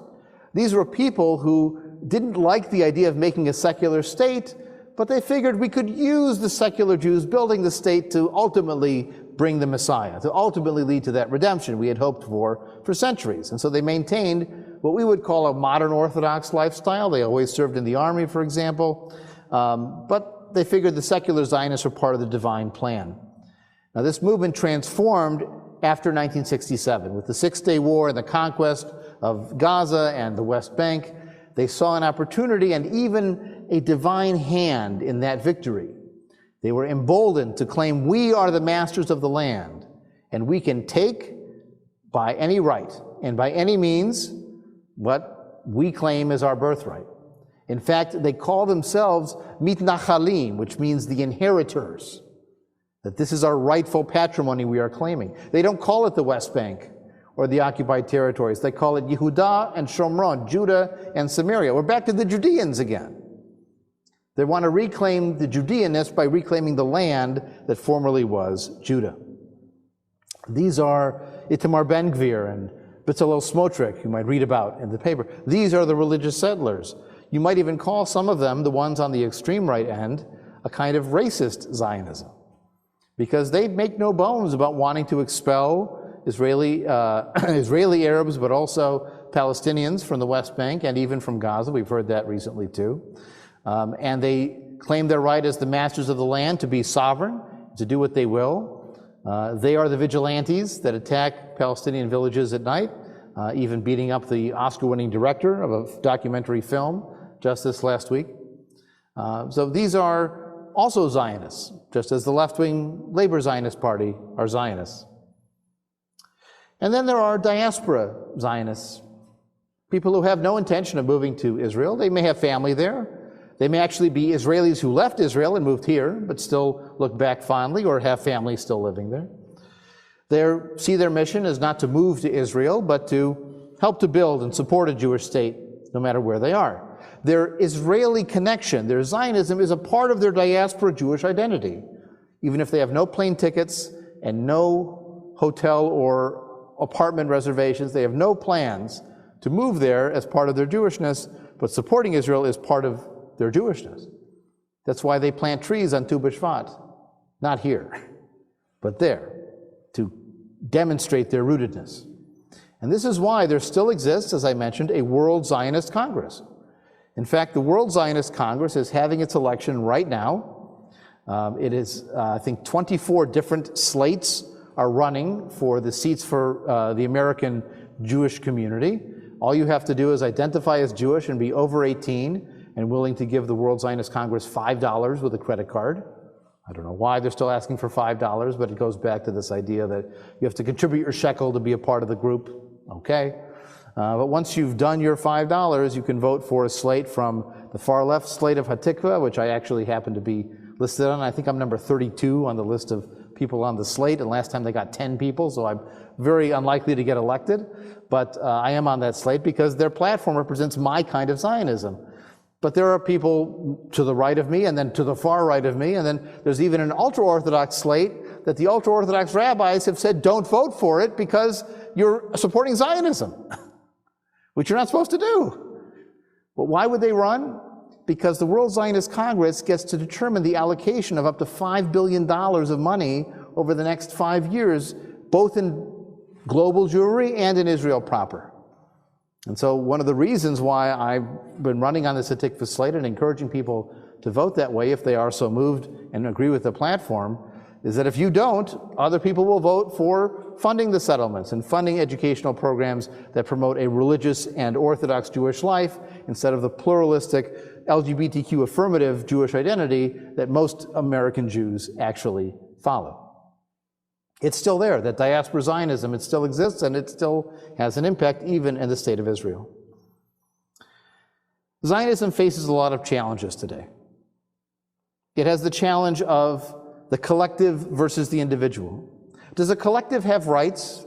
These were people who didn't like the idea of making a secular state, but they figured we could use the secular Jews building the state to ultimately bring the Messiah, to ultimately lead to that redemption we had hoped for centuries. And so they maintained what we would call a modern Orthodox lifestyle. They always served in the army, for example, but they figured the secular Zionists were part of the divine plan. Now, this movement transformed after 1967. With the Six-Day War and the conquest of Gaza and the West Bank, they saw an opportunity and even a divine hand in that victory. They were emboldened to claim, we are the masters of the land, and we can take by any right and by any means what we claim as our birthright. In fact, they call themselves mitnachalim, which means the inheritors, that this is our rightful patrimony we are claiming. They don't call it the West Bank or the occupied territories. They call it Yehudah and Shomron, Judah and Samaria. We're back to the Judeans again. They want to reclaim the Judeanness by reclaiming the land that formerly was Judah. These are Itamar Ben-Gvir and Bezalel Smotrich, you might read about in the paper. These are the religious settlers. You might even call some of them, the ones on the extreme right end, a kind of racist Zionism, because they make no bones about wanting to expel Israeli Arabs, but also Palestinians from the West Bank and even from Gaza. We've heard that recently too. And they claim their right as the masters of the land to be sovereign, to do what they will. They are the vigilantes that attack Palestinian villages at night, even beating up the Oscar-winning director of a documentary film just this last week. So these are also Zionists, just as the left-wing Labor Zionist Party are Zionists. And then there are diaspora Zionists, people who have no intention of moving to Israel. They may have family there. They may actually be Israelis who left Israel and moved here, but still look back fondly, or have family still living there. They see their mission as not to move to Israel, but to help to build and support a Jewish state, no matter where they are. Their Israeli connection, their Zionism, is a part of their diaspora Jewish identity, even if they have no plane tickets and no hotel or apartment reservations. They have no plans to move there as part of their Jewishness, but supporting Israel is part of their Jewishness. That's why they plant trees on Tu B'Shvat, not here, but there, to demonstrate their rootedness. And this is why there still exists, as I mentioned, a World Zionist Congress. In fact, the World Zionist Congress is having its election right now. It is, I think, 24 different slates are running for the seats for the American Jewish community. All you have to do is identify as Jewish and be over 18 and willing to give the World Zionist Congress $5 with a credit card. I don't know why they're still asking for $5, but it goes back to this idea that you have to contribute your shekel to be a part of the group. Okay. But once you've done your $5, you can vote for a slate from the far left slate of Hatikva, which I actually happen to be listed on. I think I'm number 32 on the list of people on the slate, and last time they got 10 people, so I'm very unlikely to get elected. But I am on that slate because their platform represents my kind of Zionism. But there are people to the right of me, and then to the far right of me, and then there's even an ultra-Orthodox slate that the ultra-Orthodox rabbis have said don't vote for it because you're supporting Zionism, which you're not supposed to do. But why would they run? Because the World Zionist Congress gets to determine the allocation of up to $5 billion of money over the next 5 years, both in global Jewry and in Israel proper. And so one of the reasons why I've been running on this Hatikva slate and encouraging people to vote that way if they are so moved and agree with the platform is that if you don't, other people will vote for funding the settlements and funding educational programs that promote a religious and Orthodox Jewish life instead of the pluralistic LGBTQ affirmative Jewish identity that most American Jews actually follow. It's still there, that diaspora Zionism, it still exists, and it still has an impact even in the state of Israel. Zionism faces a lot of challenges today. It has the challenge of the collective versus the individual. Does a collective have rights?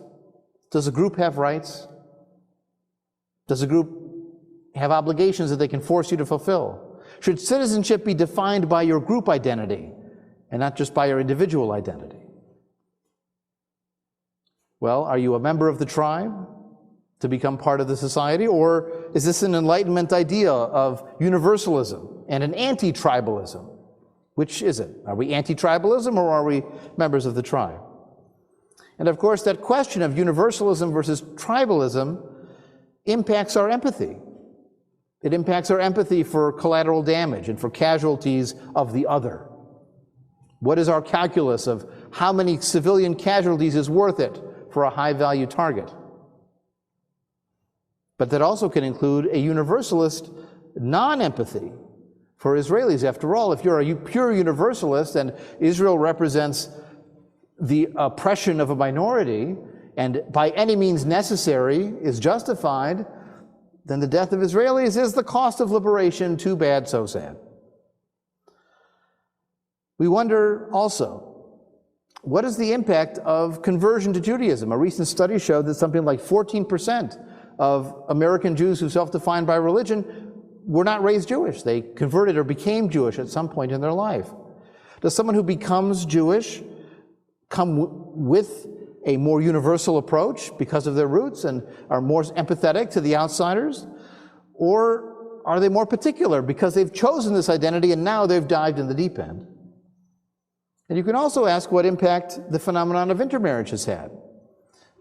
Does a group have rights? Does a group have obligations that they can force you to fulfill? Should citizenship be defined by your group identity and not just by your individual identity? Well, are you a member of the tribe to become part of the society, or is this an Enlightenment idea of universalism and an anti-tribalism? Which is it? Are we anti-tribalism or are we members of the tribe? And of course, that question of universalism versus tribalism impacts our empathy. It impacts our empathy for collateral damage and for casualties of the other. What is our calculus of how many civilian casualties is worth it for a high-value target? But that also can include a universalist non-empathy for Israelis. After all, if you're a pure universalist and Israel represents the oppression of a minority and by any means necessary is justified, then the death of Israelis is the cost of liberation. Too bad, so sad. We wonder also, what is the impact of conversion to Judaism? A recent study showed that something like 14% of American Jews who self-define by religion were not raised Jewish. They converted or became Jewish at some point in their life. Does someone who becomes Jewish come with a more universal approach because of their roots and are more empathetic to the outsiders? Or are they more particular because they've chosen this identity and now they've dived in the deep end? And you can also ask what impact the phenomenon of intermarriage has had.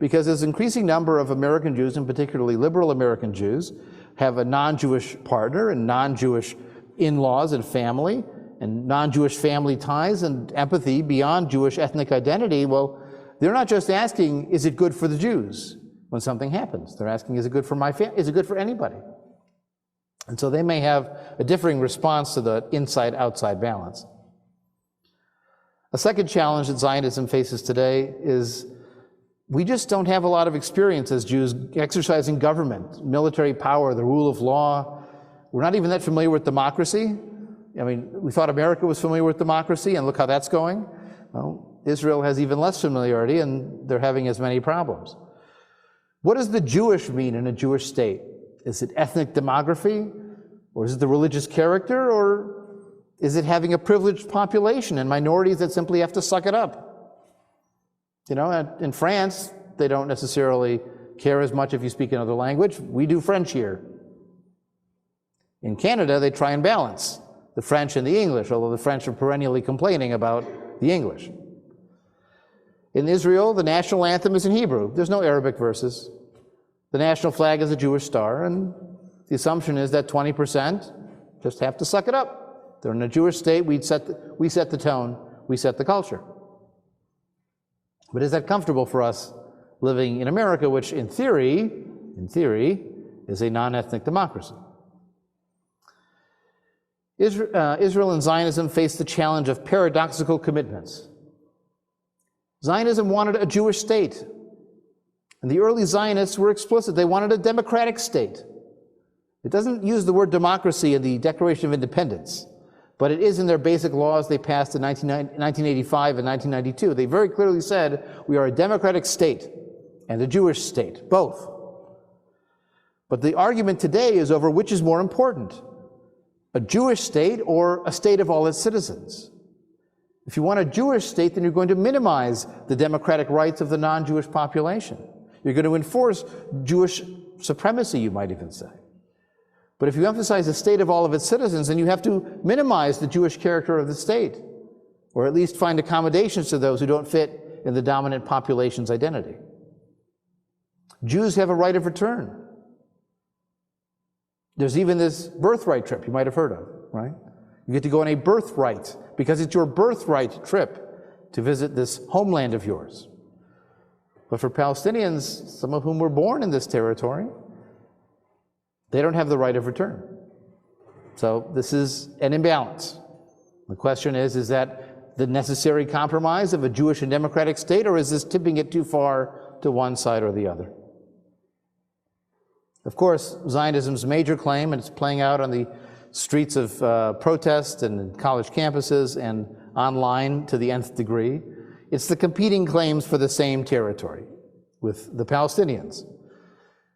Because there's an increasing number of American Jews, and particularly liberal American Jews, have a non-Jewish partner and non-Jewish in-laws and family, and non-Jewish family ties and empathy beyond Jewish ethnic identity. Well, they're not just asking, is it good for the Jews when something happens? They're asking, is it good for my family? Is it good for anybody? And so they may have a differing response to the inside-outside balance. A second challenge that Zionism faces today is we just don't have a lot of experience as Jews exercising government, military power, the rule of law. We're not even that familiar with democracy. I mean, we thought America was familiar with democracy, and look how that's going. Well, Israel has even less familiarity, and they're having as many problems. What does the Jewish mean in a Jewish state? Is it ethnic demography? Or is it the religious character? Or is it having a privileged population and minorities that simply have to suck it up? You know, in France, they don't necessarily care as much if you speak another language. We do French here. In Canada, they try and balance the French and the English, although the French are perennially complaining about the English. In Israel, the national anthem is in Hebrew. There's no Arabic verses. The national flag is a Jewish star, and the assumption is that 20% just have to suck it up. They're in a Jewish state, we set the tone, we set the culture. But is that comfortable for us living in America, which in theory, is a non-ethnic democracy? Israel and Zionism face the challenge of paradoxical commitments. Zionism wanted a Jewish state, and the early Zionists were explicit. They wanted a democratic state. It doesn't use the word democracy in the Declaration of Independence, but it is in their basic laws they passed in 1985 and 1992. They very clearly said, we are a democratic state and a Jewish state, both. But the argument today is over which is more important, a Jewish state or a state of all its citizens. If you want a Jewish state, then you're going to minimize the democratic rights of the non-Jewish population. You're going to enforce Jewish supremacy, you might even say. But if you emphasize the state of all of its citizens, then you have to minimize the Jewish character of the state, or at least find accommodations to those who don't fit in the dominant population's identity. Jews have a right of return. There's even this birthright trip you might have heard of, right? You get to go on a birthright, because it's your birthright trip to visit this homeland of yours. But for Palestinians, some of whom were born in this territory, they don't have the right of return. So this is an imbalance. The question is that the necessary compromise of a Jewish and democratic state, or is this tipping it too far to one side or the other? Of course, Zionism's major claim, and it's playing out on the streets of protest and college campuses and online to the nth degree, it's the competing claims for the same territory with the Palestinians.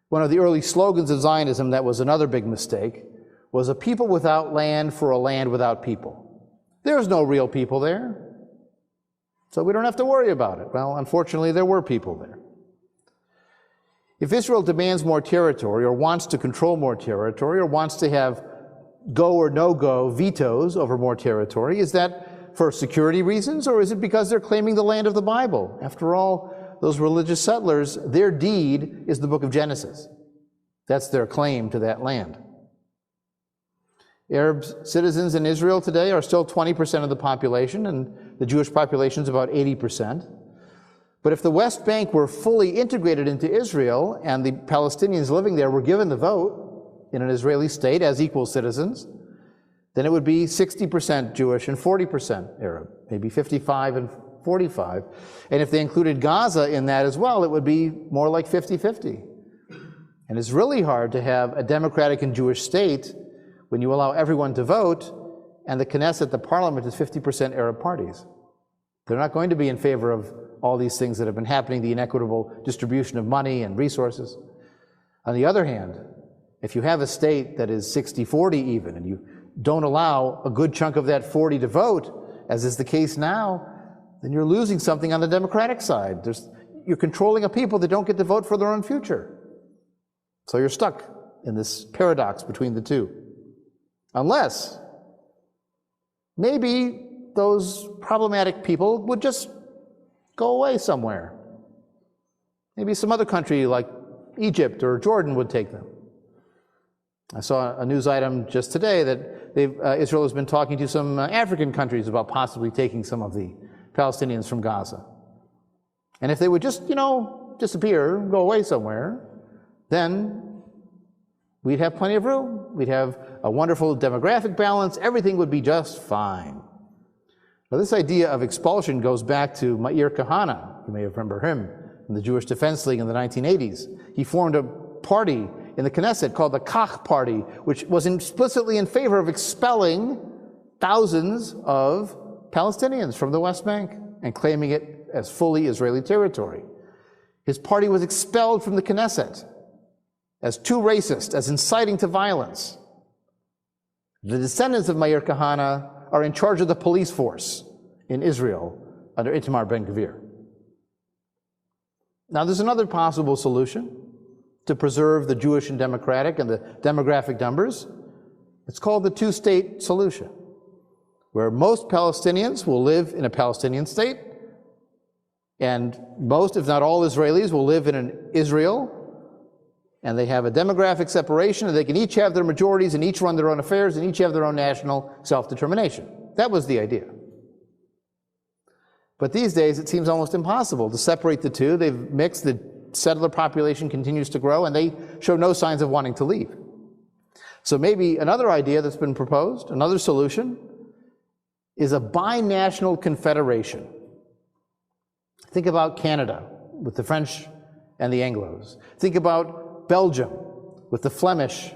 One of the early slogans of Zionism that was another big mistake was a people without land for a land without people. There's no real people there, so we don't have to worry about it. Well, unfortunately, there were people there. If Israel demands more territory, or wants to control more territory, or wants to have go or no-go vetoes over more territory, is that for security reasons, or is it because they're claiming the land of the Bible? After all, those religious settlers, their deed is the book of Genesis. That's their claim to that land. Arab citizens in Israel today are still 20% of the population, and the Jewish population is about 80%. But if the West Bank were fully integrated into Israel and the Palestinians living there were given the vote in an Israeli state as equal citizens, then it would be 60% Jewish and 40% Arab, maybe 55 and 45. And if they included Gaza in that as well, it would be more like 50-50. And it's really hard to have a democratic and Jewish state when you allow everyone to vote and the Knesset, the parliament, is 50% Arab parties. They're not going to be in favor of all these things that have been happening, the inequitable distribution of money and resources. On the other hand, If you have a state that is 60-40 even, and you don't allow a good chunk of that 40 to vote, as is the case now, then you're losing something on the Democratic side. You're controlling a people that don't get to vote for their own future. So you're stuck in this paradox between the two. Unless maybe those problematic people would just go away somewhere. Maybe some other country like Egypt or Jordan would take them. I saw a news item just today that Israel has been talking to some African countries about possibly taking some of the Palestinians from Gaza. And if they would just, disappear, go away somewhere, then we'd have plenty of room. We'd have a wonderful demographic balance. Everything would be just fine. Now, this idea of expulsion goes back to Meir Kahane. You may remember him in the Jewish Defense League in the 1980s. He formed a party in the Knesset called the Kach Party, which was explicitly in favor of expelling thousands of Palestinians from the West Bank and claiming it as fully Israeli territory. His party was expelled from the Knesset as too racist, as inciting to violence. The descendants of Meir Kahane are in charge of the police force in Israel under Itamar Ben-Gvir. Now, there's another possible solution to preserve the Jewish and democratic and the demographic numbers. It's called the two-state solution, where most Palestinians will live in a Palestinian state, and most, if not all, Israelis will live in an Israel, and they have a demographic separation, and they can each have their majorities and each run their own affairs and each have their own national self-determination. That was the idea. But these days, it seems almost impossible to separate the two. They've mixed. The settler population continues to grow, and they show no signs of wanting to leave. So maybe another idea that's been proposed, another solution, is a binational confederation. Think about Canada with the French and the Anglos. Think about Belgium with the Flemish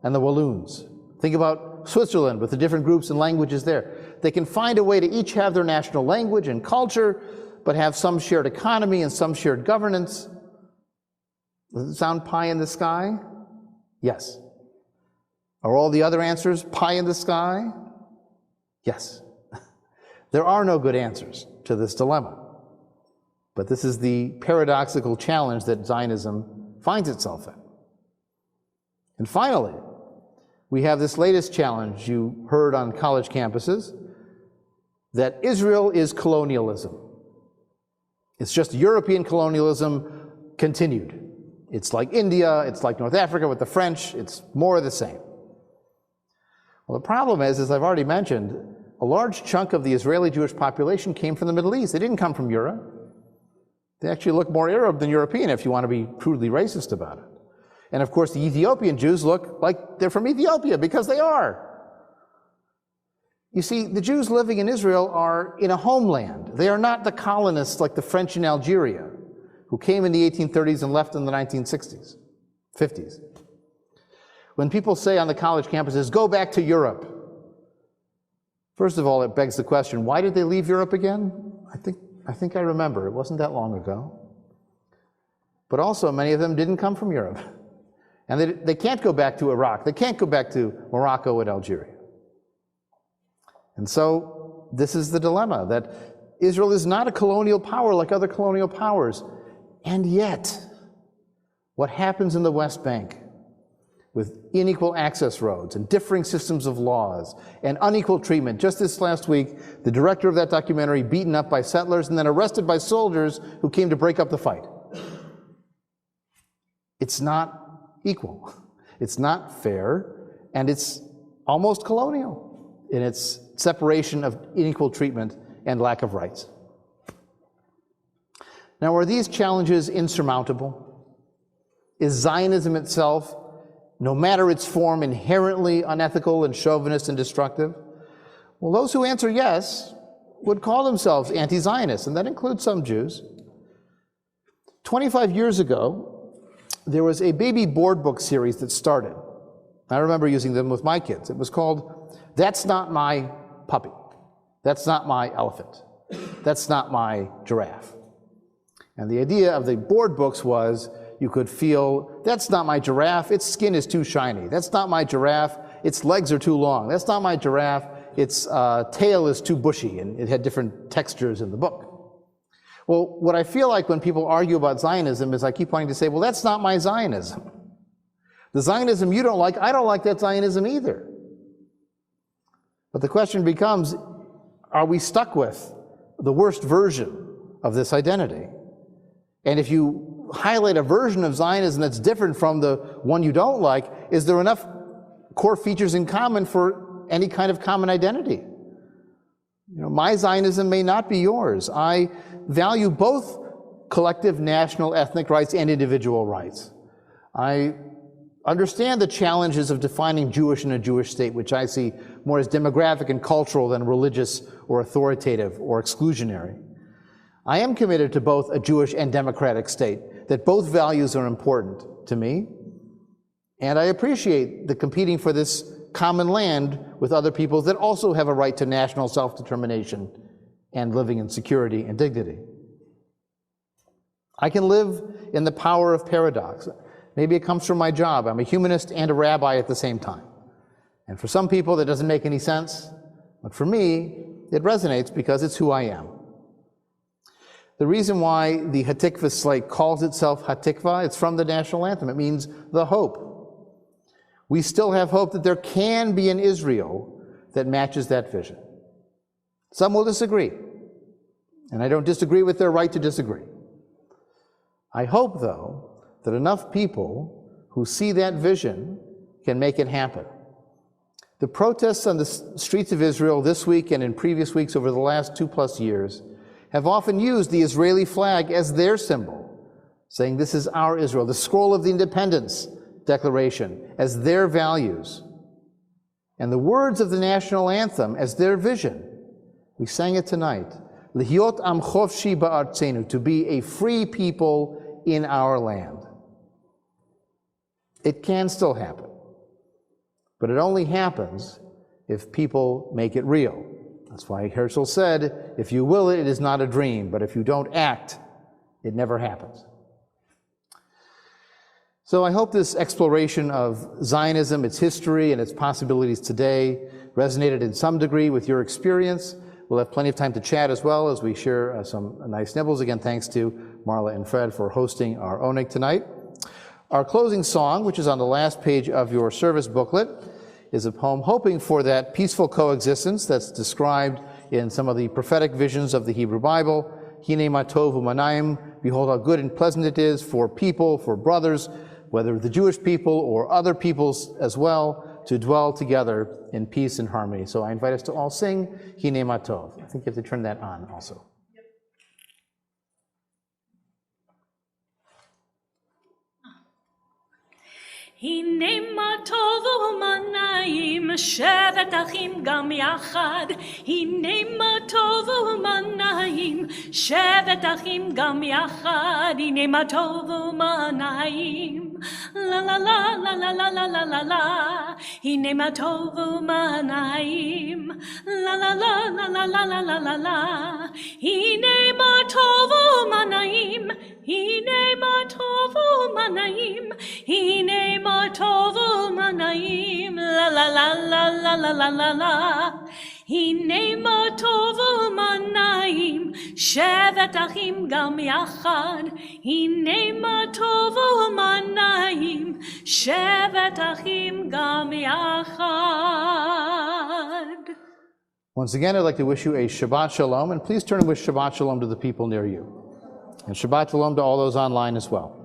and the Walloons. Think about Switzerland with the different groups and languages there. They can find a way to each have their national language and culture, but have some shared economy and some shared governance. Does it sound pie in the sky? Yes. Are all the other answers pie in the sky? Yes. There are no good answers to this dilemma. But this is the paradoxical challenge that Zionism finds itself in. And finally, we have this latest challenge you heard on college campuses, that Israel is colonialism. It's just European colonialism continued. It's like India, it's like North Africa with the French, it's more of the same. Well, the problem is, as I've already mentioned, a large chunk of the Israeli Jewish population came from the Middle East. They didn't come from Europe. They actually look more Arab than European, if you want to be crudely racist about it. And of course, the Ethiopian Jews look like they're from Ethiopia, because they are. You see, the Jews living in Israel are in a homeland. They are not the colonists like the French in Algeria, who came in the 1830s and left in the 1960s, 50s. When people say on the college campuses, go back to Europe, first of all, it begs the question, why did they leave Europe again? I think I remember. It wasn't that long ago. But also, many of them didn't come from Europe. And they can't go back to Iraq. They can't go back to Morocco and Algeria. And so this is the dilemma, that Israel is not a colonial power like other colonial powers. And yet, what happens in the West Bank with unequal access roads and differing systems of laws and unequal treatment. Just this last week, the director of that documentary beaten up by settlers and then arrested by soldiers who came to break up the fight. It's not equal. It's not fair, and it's almost colonial in its separation of unequal treatment and lack of rights. Now, are these challenges insurmountable? Is Zionism itself, no matter its form, inherently unethical and chauvinist and destructive? Well, those who answer yes would call themselves anti-Zionists, and that includes some Jews. 25 years ago, there was a baby board book series that started. I remember using them with my kids. It was called, That's Not My Puppy. That's Not My Elephant. That's Not My Giraffe. And the idea of the board books was, You could feel, that's not my giraffe, its skin is too shiny. That's not my giraffe, its legs are too long. That's not my giraffe, its tail is too bushy, and it had different textures in the book. Well, what I feel like when people argue about Zionism is I keep wanting to say, well, that's not my Zionism. The Zionism you don't like, I don't like that Zionism either. But the question becomes, are we stuck with the worst version of this identity? And if you highlight a version of Zionism that's different from the one you don't like, is there enough core features in common for any kind of common identity? You know, my Zionism may not be yours. I value both collective national ethnic rights and individual rights. I understand the challenges of defining Jewish in a Jewish state, which I see more as demographic and cultural than religious or authoritative or exclusionary. I am committed to both a Jewish and democratic state, that both values are important to me, and I appreciate the competing for this common land with other peoples that also have a right to national self-determination and living in security and dignity. I can live in the power of paradox. Maybe it comes from my job. I'm a humanist and a rabbi at the same time. And for some people that doesn't make any sense, but for me, it resonates because it's who I am. The reason why the Hatikva slate calls itself Hatikva, it's from the national anthem. It means the hope. We still have hope that there can be an Israel that matches that vision. Some will disagree, and I don't disagree with their right to disagree. I hope, though, that enough people who see that vision can make it happen. The protests on the streets of Israel this week and in previous weeks over the last 2+ years have often used the Israeli flag as their symbol, saying this is our Israel, the scroll of the Independence Declaration as their values, and the words of the national anthem as their vision. We sang it tonight, Lihyot am chofshi ba'artzenu, to be a free people in our land. It can still happen, but it only happens if people make it real. That's why Herzl said, if you will it, it is not a dream, but if you don't act, it never happens. So I hope this exploration of Zionism, its history, and its possibilities today resonated in some degree with your experience. We'll have plenty of time to chat as well as we share some nice nibbles. Again, thanks to Marla and Fred for hosting our Oneg tonight. Our closing song, which is on the last page of your service booklet, is a poem hoping for that peaceful coexistence that's described in some of the prophetic visions of the Hebrew Bible. Hine ma tov u'manayim, behold how good and pleasant it is for people, for brothers, whether the Jewish people or other peoples as well, to dwell together in peace and harmony. So I invite us to all sing Hine ma tov. I think you have to turn that on also. הנה מה טוב ומה נעים, שבת אחים גם יחד. הנה מה טוב ומה נעים, שבת אחים גם יחד. הנה מה טוב ומה נעים, לה לה לה לה לה לה לה לה לה לה. הנה מה טוב ומה נעים, לה לה לה לה לה לה לה לה לה לה. הנה מה טוב ומה נעים, הנה מה טוב ומה נעים, הנה מה טוב ומה נעים, לה לה לה לה לה לה לה לה לה. הנה מה טוב ומה נעים, שבת אחים גם יחד. הנה מה טוב ומה נעים, שבת אחים גם יחד. Once again, I'd like to wish you a Shabbat Shalom, and please turn and wish Shabbat Shalom to the people near you. And Shabbat Shalom to all those online as well.